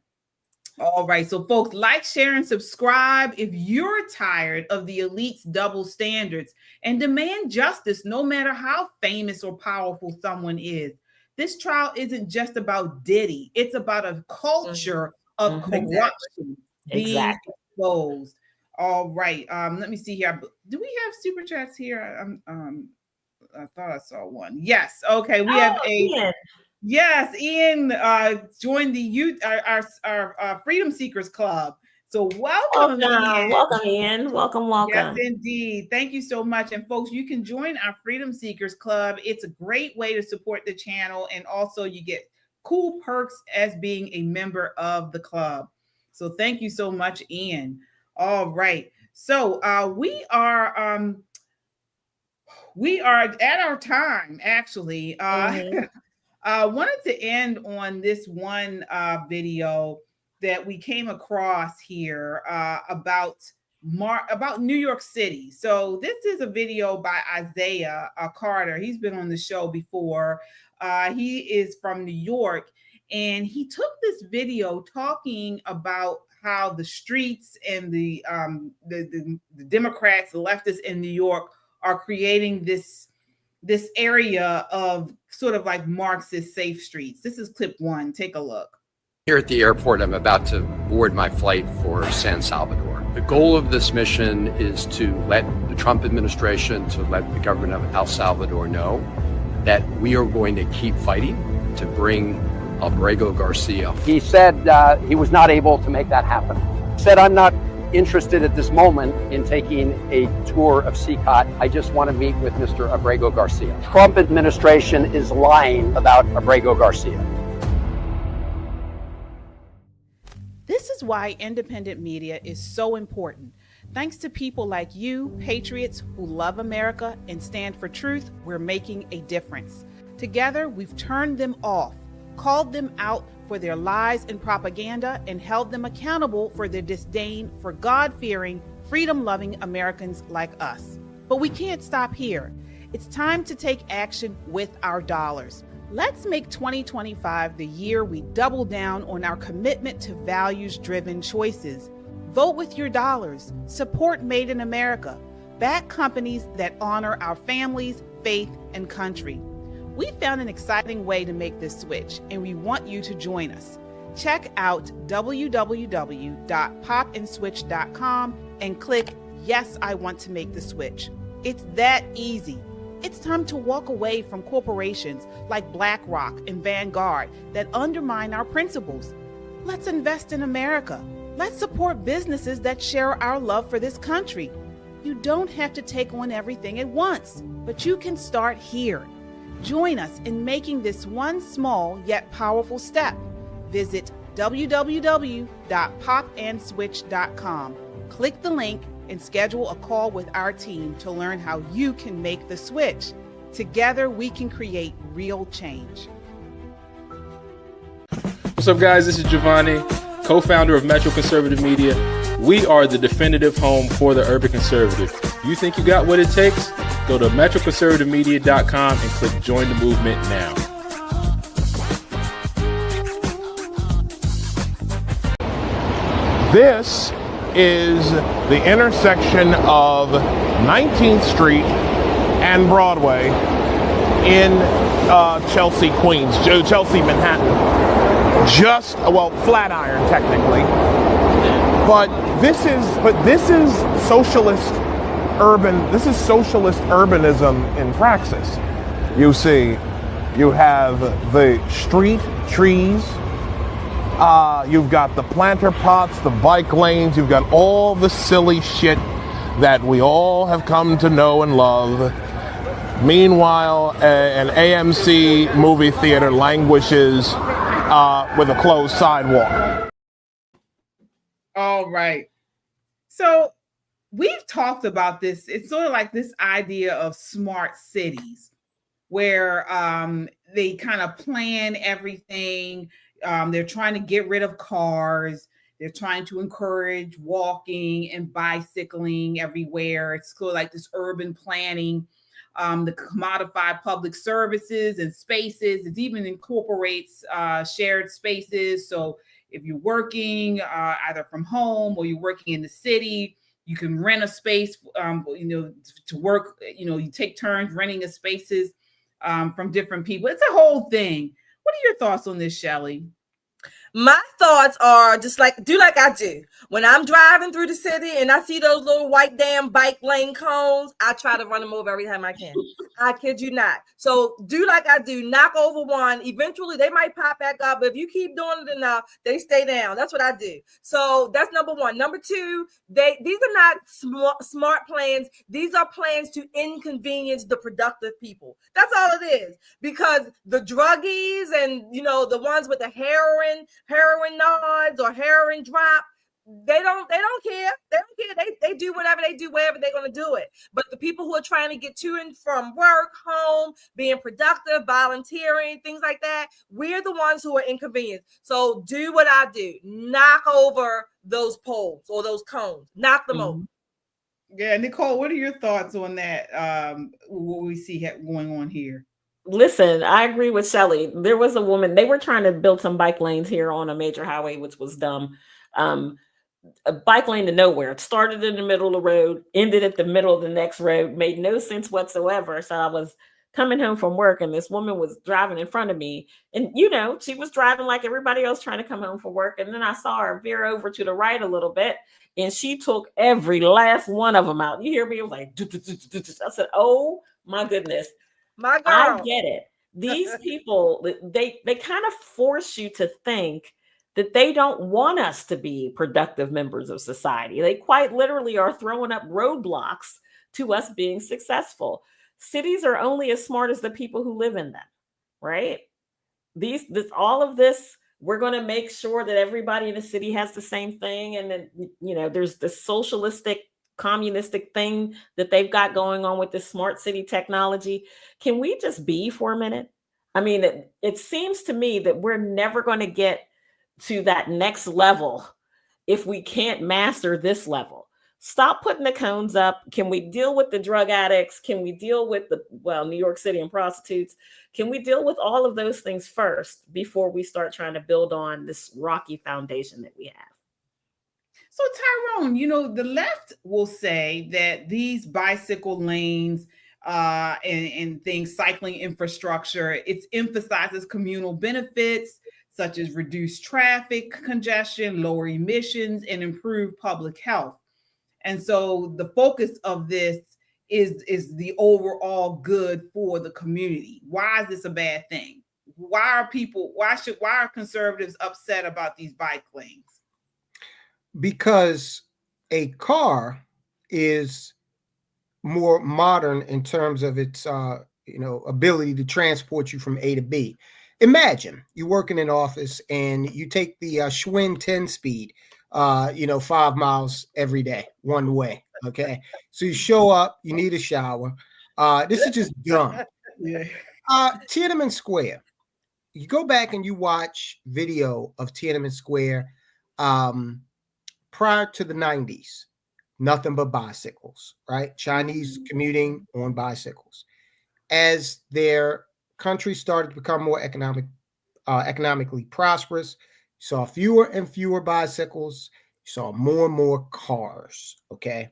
All right, so folks, like, share, and subscribe if you're tired of the elite's double standards, and demand justice no matter how famous or powerful someone is. This trial isn't just about Diddy. It's about a culture of corruption being exposed. All right. Let me see here. Do we have super chats here? I thought I saw one. Yes. Okay. We have Ian. Yes, Ian joined the our Freedom Seekers Club. So welcome, Ian. Welcome, Ian. Welcome. Yes, indeed. Thank you so much. And folks, you can join our Freedom Seekers Club. It's a great way to support the channel, and also you get cool perks as being a member of the club. So thank you so much, Ian. All right. So we are at our time, actually. I wanted to end on this one video that we came across here about New York City. So this is a video by Isaiah Carter. He's been on the show before. He is from New York, and he took this video talking about how the streets and the Democrats, the leftists in New York, are creating this area of sort of like Marxist safe streets. This is clip one. Take a look. Here at the airport, I'm about to board my flight for San Salvador. The goal of this mission is to let the Trump administration, to let the government of El Salvador know that we are going to keep fighting to bring Abrego Garcia. He said he was not able to make that happen. He said, I'm not interested at this moment in taking a tour of CCOT. I just want to meet with Mr. Abrego Garcia. Trump administration is lying about Abrego Garcia. This is why independent media is so important. Thanks to people like you, patriots who love America and stand for truth, we're making a difference. Together, we've turned them off, called them out, for their lies and propaganda and held them accountable for their disdain for God-fearing, freedom-loving Americans like us. But we can't stop here. It's time to take action with our dollars. Let's make 2025 the year we double down on our commitment to values-driven choices. Vote with your dollars. Support Made in America. Back companies that honor our families, faith, and country. We found an exciting way to make this switch, and we want you to join us. Check out www.popandswitch.com and click Yes, I Want to Make the Switch. It's that easy. It's time to walk away from corporations like BlackRock and Vanguard that undermine our principles. Let's invest in America. Let's support businesses that share our love for this country. You don't have to take on everything at once, but you can start here. Join us in making this one small yet powerful step. Visit www.popandswitch.com. Click the link and schedule a call with our team to learn how you can make the switch. Together, we can create real change. What's up, guys? This is Juvenile, co-founder of Metro Conservative Media. We are the definitive home for the urban conservative. You think you got what it takes? Go to metroconservativemedia.com and click Join the Movement now. This is the intersection of 19th Street and Broadway in Chelsea, Queens, Chelsea, Manhattan. Flatiron technically. But this is socialist urbanism in praxis. You see, you have the street trees, you've got the planter pots, the bike lanes, you've got all the silly shit that we all have come to know and love. Meanwhile, an AMC movie theater languishes with a closed sidewalk. All right. So we've talked about this. It's sort of like this idea of smart cities where they kind of plan everything. They're trying to get rid of cars. They're trying to encourage walking and bicycling everywhere. It's sort of like this urban planning. The commodified public services and spaces. It even incorporates shared spaces. So if you're working either from home or you're working in the city, you can rent a space, to work. You take turns renting the spaces from different people. It's a whole thing. What are your thoughts on this, Shelley? My thoughts are just do like I do. When I'm driving through the city and I see those little white damn bike lane cones, I try to run them over every time I can. I kid you not. So do like I do. Knock over one. Eventually, they might pop back up. But if you keep doing it enough, they stay down. That's what I do. So that's number one. Number two, these are not smart plans. These are plans to inconvenience the productive people. That's all it is. Because the druggies and, the ones with the heroin nods or heroin drop, they don't care. They do whatever they do, wherever they're going to do it. But the people who are trying to get to and from work, home, being productive, volunteering, things like that, we're the ones who are inconvenienced. So do what I do. Knock over those poles or those cones. Knock them over. Yeah, Nicole, what are your thoughts on that? What we see going on here? Listen, I agree with Shelley. There was a woman, they were trying to build some bike lanes here on a major highway, which was dumb. A bike lane to nowhere. It started in the middle of the road, ended at the middle of the next road, made no sense whatsoever. So I was coming home from work and this woman was driving in front of me. And, she was driving like everybody else trying to come home from work. And then I saw her veer over to the right a little bit and she took every last one of them out. You hear me? It was like, I said, oh my goodness. My girl. I get it. These people, they kind of force you to think that they don't want us to be productive members of society. They quite literally are throwing up roadblocks to us being successful. Cities are only as smart as the people who live in them, right? All of this, we're going to make sure that everybody in the city has the same thing. And then, there's this socialistic, communistic thing that they've got going on with this smart city technology. Can we just be for a minute? I mean, it seems to me that we're never going to get to that next level if we can't master this level. Stop putting the cones up. Can we deal with the drug addicts? Can we deal with New York City and prostitutes? Can we deal with all of those things first before we start trying to build on this rocky foundation that we have? So Tyrone, the left will say that these bicycle lanes and things, cycling infrastructure, it emphasizes communal benefits such as reduced traffic congestion, lower emissions, and improved public health. And so the focus of this is the overall good for the community. Why is this a bad thing? Why are conservatives upset about these bike lanes? Because a car is more modern in terms of its ability to transport you from A to B. Imagine you work in an office and you take the Schwinn 10 speed 5 miles every day, one way. Okay. So you show up, you need a shower. This is just dumb. Yeah. Tiananmen Square. You go back and you watch video of Tiananmen Square prior to the 90s, nothing but bicycles, right? Chinese commuting on bicycles. As their country started to become more economically prosperous, you saw fewer and fewer bicycles, you saw more and more cars, okay?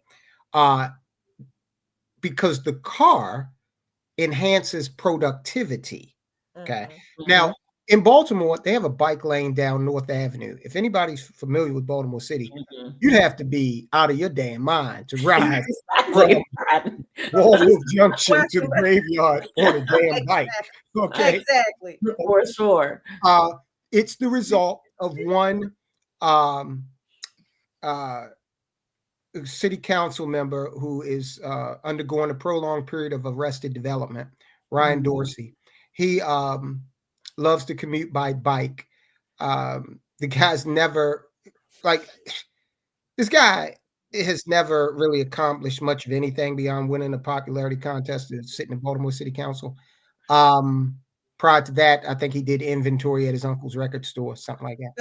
Because the car enhances productivity, okay? Mm-hmm. Now, in Baltimore, they have a bike lane down North Avenue. If anybody's familiar with Baltimore City, you'd have to be out of your damn mind to ride from Waldwood Junction to the graveyard on a damn bike. Okay, exactly. For sure. It's the result of one city council member who is undergoing a prolonged period of arrested development, Ryan Dorsey. He loves to commute by bike. The guy's never, this guy has never really accomplished much of anything beyond winning a popularity contest to sit in the Baltimore City Council. Prior to that, I think he did inventory at his uncle's record store, something like that.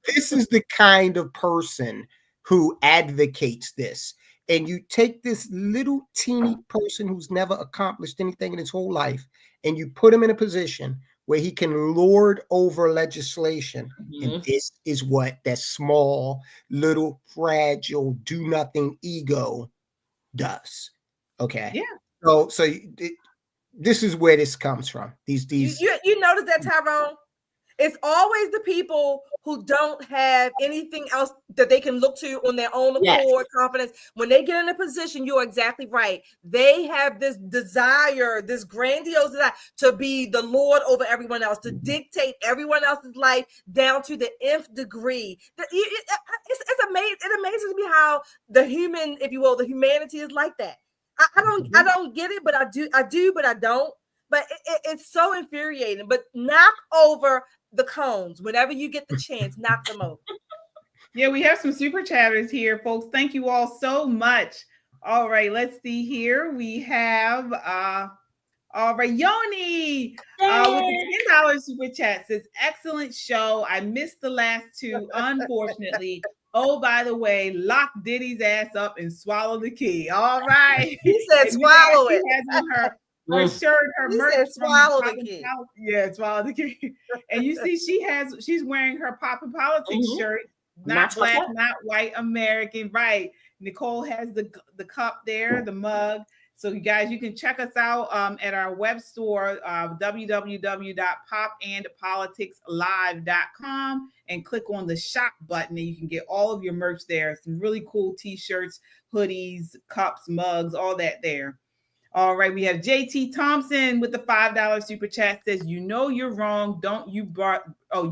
This is the kind of person who advocates this. And you take this little teeny person who's never accomplished anything in his whole life, and you put him in a position where he can lord over legislation. And this is what that small, little, fragile, do-nothing ego does. Okay? Yeah. So this is where this comes from. These You notice that, Tyrone? It's always the people who don't have anything else that they can look to on their own accord, confidence. When they get in a position, you're exactly right. They have this desire, this grandiose desire to be the Lord over everyone else, to dictate everyone else's life down to the nth degree. It's amazing. It amazes me how the human, if you will, the humanity is like that. I don't get it, but I do, but I don't. But it's so infuriating. But knock over the cones whenever you get the chance. Knock them over. Yeah, we have some super chatters here, folks. Thank you all so much. All right, let's see here. We have all right, Yoni with the $10 super chat says, excellent show. I missed the last two, unfortunately. Oh, by the way, lock Diddy's ass up and swallow the key. All right. He said swallow it. She has on her shirt, her He merch. said swallow the key. Yeah, swallow the key. And you see she's wearing her Poppin' Politics shirt. Not black, not white, American. Right. Nicole has the cup there, the mug. So you guys, you can check us out at our web store, www.popandpoliticslive.com, and click on the shop button and you can get all of your merch there. Some really cool t-shirts, hoodies, cups, mugs, all that there. All right, we have JT Thompson with the $5 super chat says, you know you're wrong, don't you,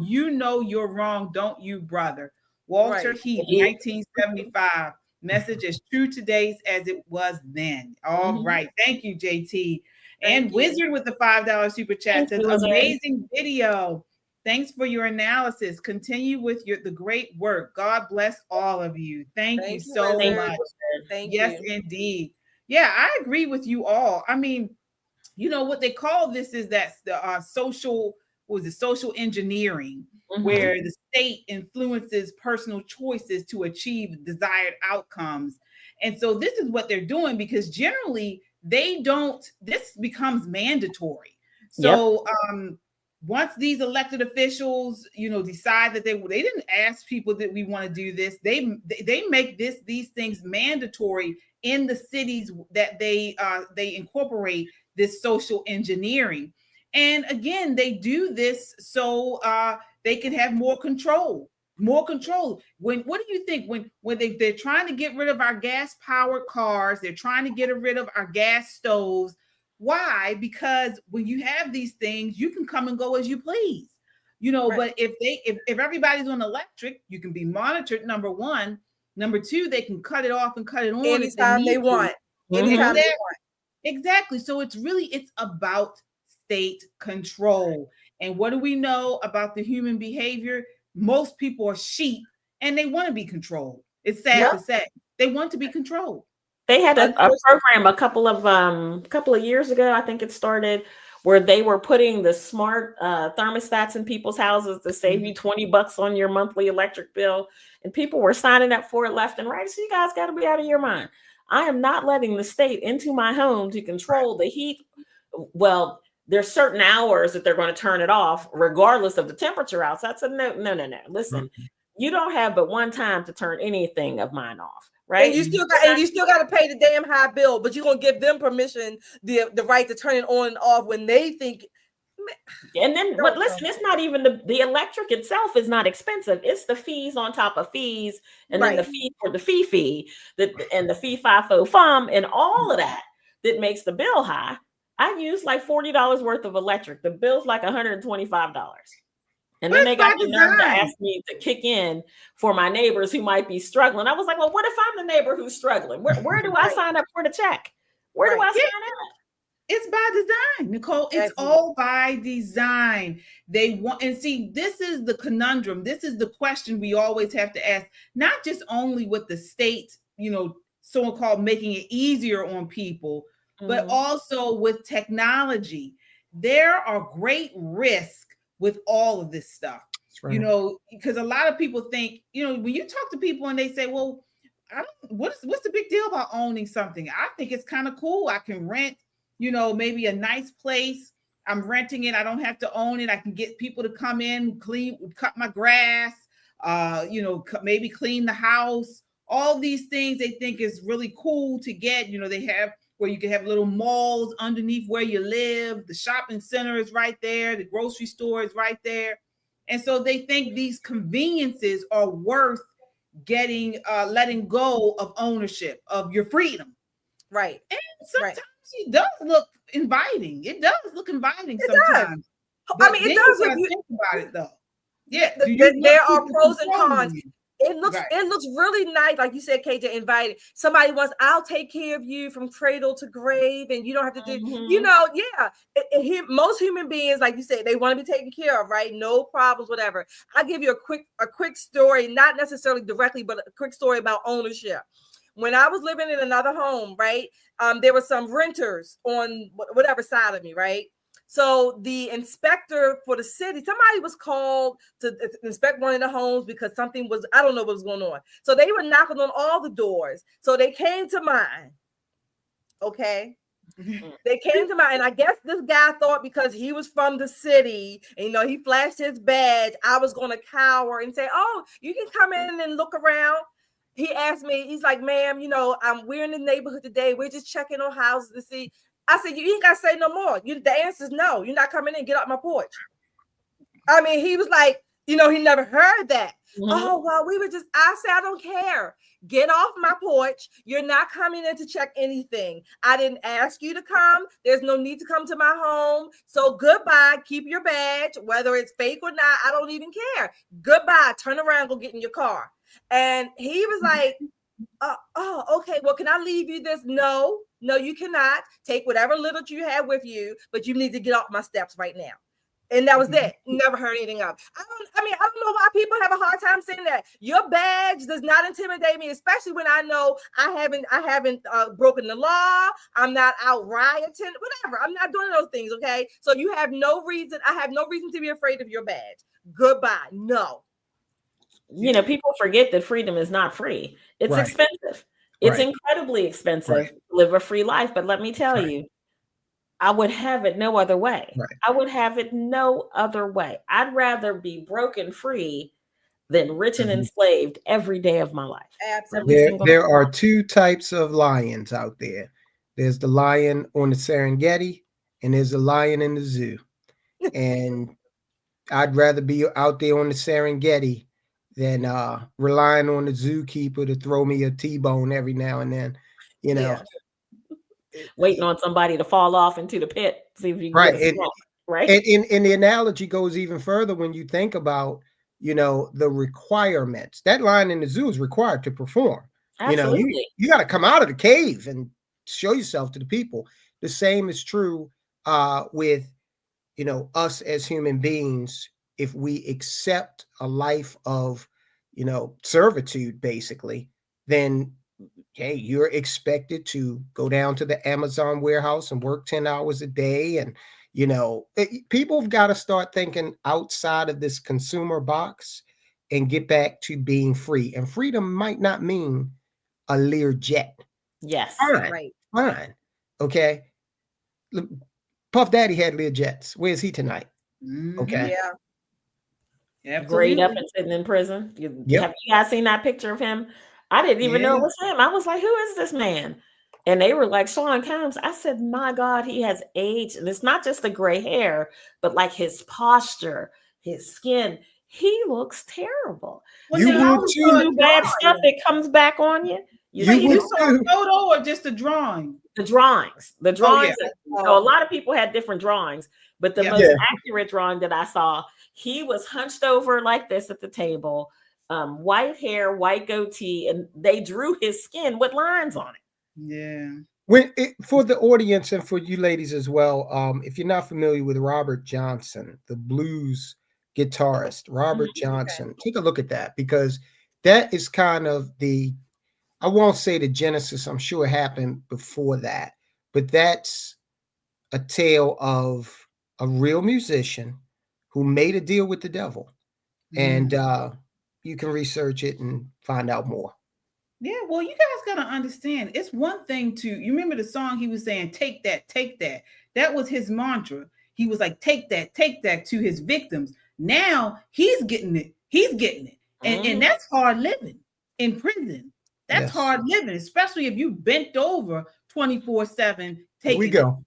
you know you're wrong, don't you, brother? Walter Heath, 1975. Message as true today as it was then. All right. Thank you, JT. And Wizard with the $5 super chat says, amazing video. Thanks for your analysis. Continue with the great work. God bless all of you. Thank you so much. Thank you. Yes, indeed. Yeah, I agree with you all. I mean, you know, what they call this is that the social engineering, where the state influences personal choices to achieve desired outcomes. And so this is what they're doing, because generally this becomes mandatory. So once these elected officials, you know, decide that they didn't ask people that we want to do this, they make these things mandatory in the cities that they incorporate this social engineering. And again, they do this so they can have more control. What do you think when they're trying to get rid of our gas powered cars, they're trying to get rid of our gas stoves? Why? Because when you have these things, you can come and go as you please, you know. But if everybody's on electric, you can be monitored, number one. Number two, they can cut it off and cut it on anytime they want. Anytime they want. Exactly. So it's about state control. And what do we know about the human behavior? Most people are sheep and they want to be controlled. It's sad to say. They want to be controlled. They had a program a couple of years ago, I think it started, where they were putting the smart thermostats in people's houses to save you $20 on your monthly electric bill. And people were signing up for it left and right. So you guys got to be out of your mind. I am not letting the state into my home to control the heat. Well, there's certain hours that they're going to turn it off regardless of the temperature outside. I said, no. Listen, you don't have but one time to turn anything of mine off. Right. And you still got to pay the damn high bill, but you're gonna give them permission, the right to turn it on and off when they think. And then, but listen, it's not even the electric itself is not expensive. It's the fees on top of fees, and then the fee for the fee, and the fee fi fo fum, and all of that makes the bill high. I use like $40 worth of electric. The bill's like $125. And then they got the nerve to ask me to kick in for my neighbors who might be struggling. I was like, well, what if I'm the neighbor who's struggling? Where do I sign up for the check? Where do I sign up? It's by design, Nicole. It's all by design. They want, and see, this is the conundrum. This is the question we always have to ask, not just only with the state, you know, so-called making it easier on people, but also with technology. There are great risks with all of this stuff, you know, because a lot of people think, you know, when you talk to people and they say, well, what's the big deal about owning something? I think it's kind of cool. I can rent, you know, maybe a nice place. I'm renting it. I don't have to own it. I can get people to come in, cut my grass, you know, maybe clean the house. All these things they think is really cool to get. You know, they have where you can have little malls underneath where you live. The shopping center is right there. The grocery store is right there. And so they think these conveniences are worth letting go of ownership of your freedom. Right. And sometimes it does look inviting. It does look inviting sometimes. I mean, it does. If you think about it though. Yeah. There are pros and cons. It looks really nice, like you said, KJ, invited. Somebody wants, I'll take care of you from cradle to grave, and you don't have to do, you know, most human beings, like you said, they want to be taken care of, right? No problems, whatever. I'll give you a quick story, not necessarily directly, but a quick story about ownership. When I was living in another home, right, there were some renters on whatever side of me, right? So the inspector for the city, somebody was called to inspect one of the homes because something was, I don't know what was going on. So they were knocking on all the doors. So they came to mine. Okay. They came to mine. And I guess this guy thought because he was from the city, and, you know, he flashed his badge, I was going to cower and say, oh, you can come in and look around. He asked me, he's like, ma'am, you know, we're in the neighborhood today. We're just checking on houses to see. I said, you ain't got to say no more. The answer is no. You're not coming in. Get off my porch. I mean, he was like, you know, he never heard that. Oh, well, I said, I don't care. Get off my porch. You're not coming in to check anything. I didn't ask you to come. There's no need to come to my home. So goodbye. Keep your badge, whether it's fake or not. I don't even care. Goodbye. Turn around. Go get in your car. And he was like, oh, okay. Well, can I leave you this? No, you cannot. Take whatever little you have with you, but you need to get off my steps right now. And that was it. Never heard anything else. I don't know why people have a hard time saying that. Your badge does not intimidate me, especially when I know I haven't broken the law. I'm not out rioting, whatever. I'm not doing those things. Okay. So you have no reason. I have no reason to be afraid of your badge. Goodbye. No. You know, people forget that freedom is not free. It's expensive. It's incredibly expensive to live a free life. But let me tell you, I would have it no other way. I would have it no other way. I'd rather be broken free than rich and enslaved every day of my life. Absolutely. There are two types of lions out there. There's the lion on the Serengeti, and there's a lion in the zoo. And I'd rather be out there on the Serengeti than relying on the zookeeper to throw me a T-bone every now and then, you know. Waiting on somebody to fall off into the pit, see if you can get some, right? And the analogy goes even further when you think about, you know, the requirements. That lion in the zoo is required to perform. Absolutely. You know, you got to come out of the cave and show yourself to the people. The same is true with, you know, us as human beings. If we accept a life of, you know, servitude, basically, then hey, you're expected to go down to the Amazon warehouse and work 10 hours a day. And, you know, people have got to start thinking outside of this consumer box and get back to being free. And freedom might not mean a Lear jet. Yes. Fine. Okay. Look, Puff Daddy had Lear jets. Where's he tonight? Okay. Yeah. Grayed up and sitting in prison. Have you guys seen that picture of him? I didn't even know it was him. I was like, who is this man? And they were like, Sean Combs. I said, my God, he has aged. And it's not just the gray hair, but like his posture, his skin. He looks terrible. Well, you do bad stuff, it comes back on you. You saw a photo or just a drawing? The drawings. The drawings. So a lot of people had different drawings, but the most accurate drawing that I saw, he was hunched over like this at the table. White hair, white goatee, and they drew his skin with lines on it. Yeah. For the audience and for you ladies as well, if you're not familiar with Robert Johnson, the blues guitarist, Robert Johnson, take a look at that, because that is kind of I won't say the genesis, I'm sure it happened before that, but that's a tale of a real musician who made a deal with the devil. And you can research it and find out more. Yeah, well, you guys got to understand, it's one thing you remember the song he was saying, take that, take that. That was his mantra. He was like, take that to his victims. Now he's getting it. And that's hard living in prison. That's hard living, especially if you bent over 24/7. Here we go.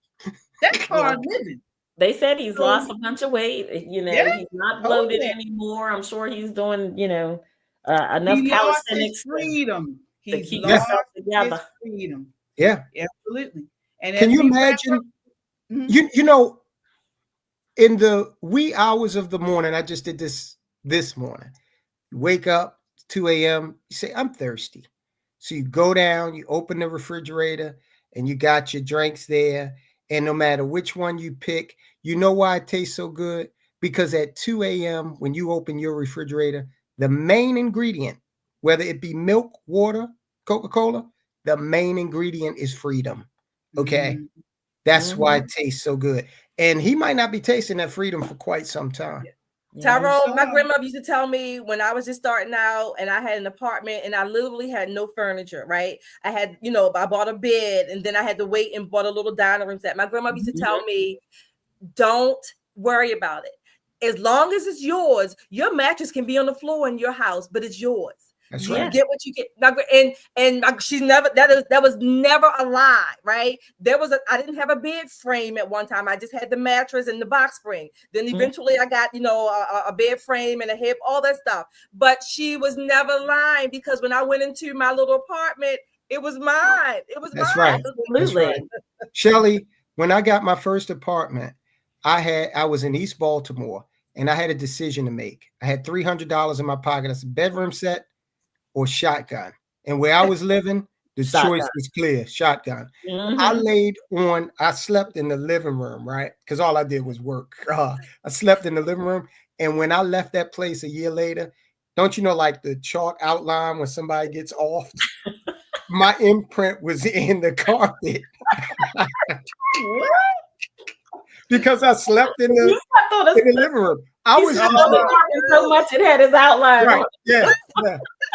That's hard living. They said he's lost a bunch of weight. You know, he's not bloated anymore. I'm sure he's doing, you know, enough calisthenics. Freedom. He's lost his freedom. Yeah, absolutely. And can you imagine? You know, in the wee hours of the morning, I just did this morning. You wake up 2 a.m. You say, I'm thirsty. So you go down, you open the refrigerator, and you got your drinks there. And no matter which one you pick, you know why it tastes so good? Because at 2 a.m., when you open your refrigerator, the main ingredient, whether it be milk, water, Coca-Cola, the main ingredient is freedom. Okay. That's why it tastes so good. And he might not be tasting that freedom for quite some time. Tyrone, my grandmother used to tell me when I was just starting out and I had an apartment and I literally had no furniture, right? I had, you know, I bought a bed and then I had to wait and bought a little dining room set. My grandmother used to tell me, don't worry about it. As long as it's yours, your mattress can be on the floor in your house, but it's yours. That's You right. get what you get. And she's never, that was never a lie, right? I didn't have a bed frame at one time. I just had the mattress and the box spring. Then eventually I got, you know, a bed frame and a hip, all that stuff. But she was never lying, because when I went into my little apartment, it was mine. It was That's mine. right. That's right. Shelley, when I got my first apartment, I was in East Baltimore and I had a decision to make. I had $300 in my pocket. That's a bedroom set or shotgun. And where I was living, The Shotgun. choice was clear, shotgun. Mhm. I slept in the living room, right? Because all I did was work. I slept in the living room. And when I left that place a year later, don't you know, like the chalk outline when somebody gets off? My imprint was in the carpet. What? Because I slept in the living room. I was just so much it had his outline. Right. Yeah.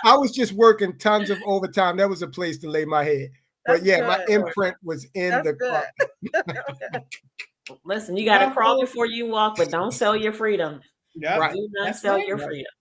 I was just working tons of overtime. That was a place to lay my head. But That's my good. imprint was in the carpet. Listen, you got to crawl before you walk, but don't sell your freedom. Yep. Right. Do not That's sell right. your freedom.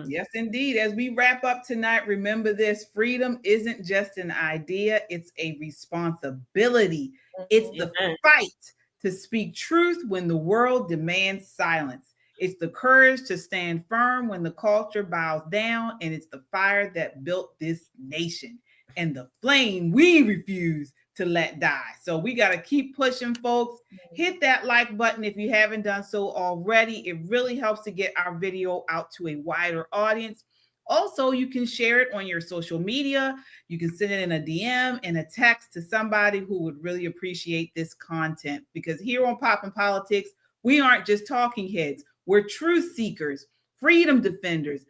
Yes, indeed. As we wrap up tonight, remember this: freedom isn't just an idea, it's a responsibility. It's the fight to speak truth when the world demands silence. It's the courage to stand firm when the culture bows down, and it's the fire that built this nation and the flame we refuse to let die. So we got to keep pushing, folks. Hit that like button if you haven't done so already. It really helps to get our video out to a wider audience. Also, you can share it on your social media. You can send it in a DM and a text to somebody who would really appreciate this content, because here on Poppin' Politics, we aren't just talking heads. We're truth seekers, freedom defenders,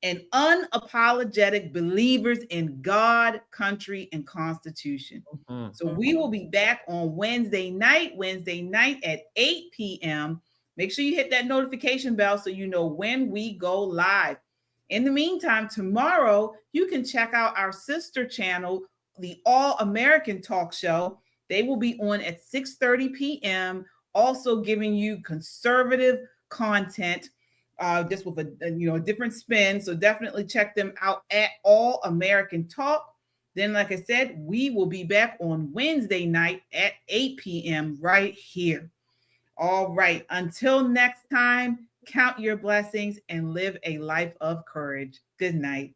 and unapologetic believers in God, country, and Constitution. So we will be back on Wednesday night at 8 p.m. Make sure you hit that notification bell so you know when we go live. In the meantime, tomorrow, you can check out our sister channel, the All American Talk Show. They will be on at 6:30 p.m., also giving you conservative content, just with a different spin. So definitely check them out at All American Talk. Then, like I said, we will be back on Wednesday night at 8 p.m. right here. All right. Until next time, count your blessings and live a life of courage. Good night.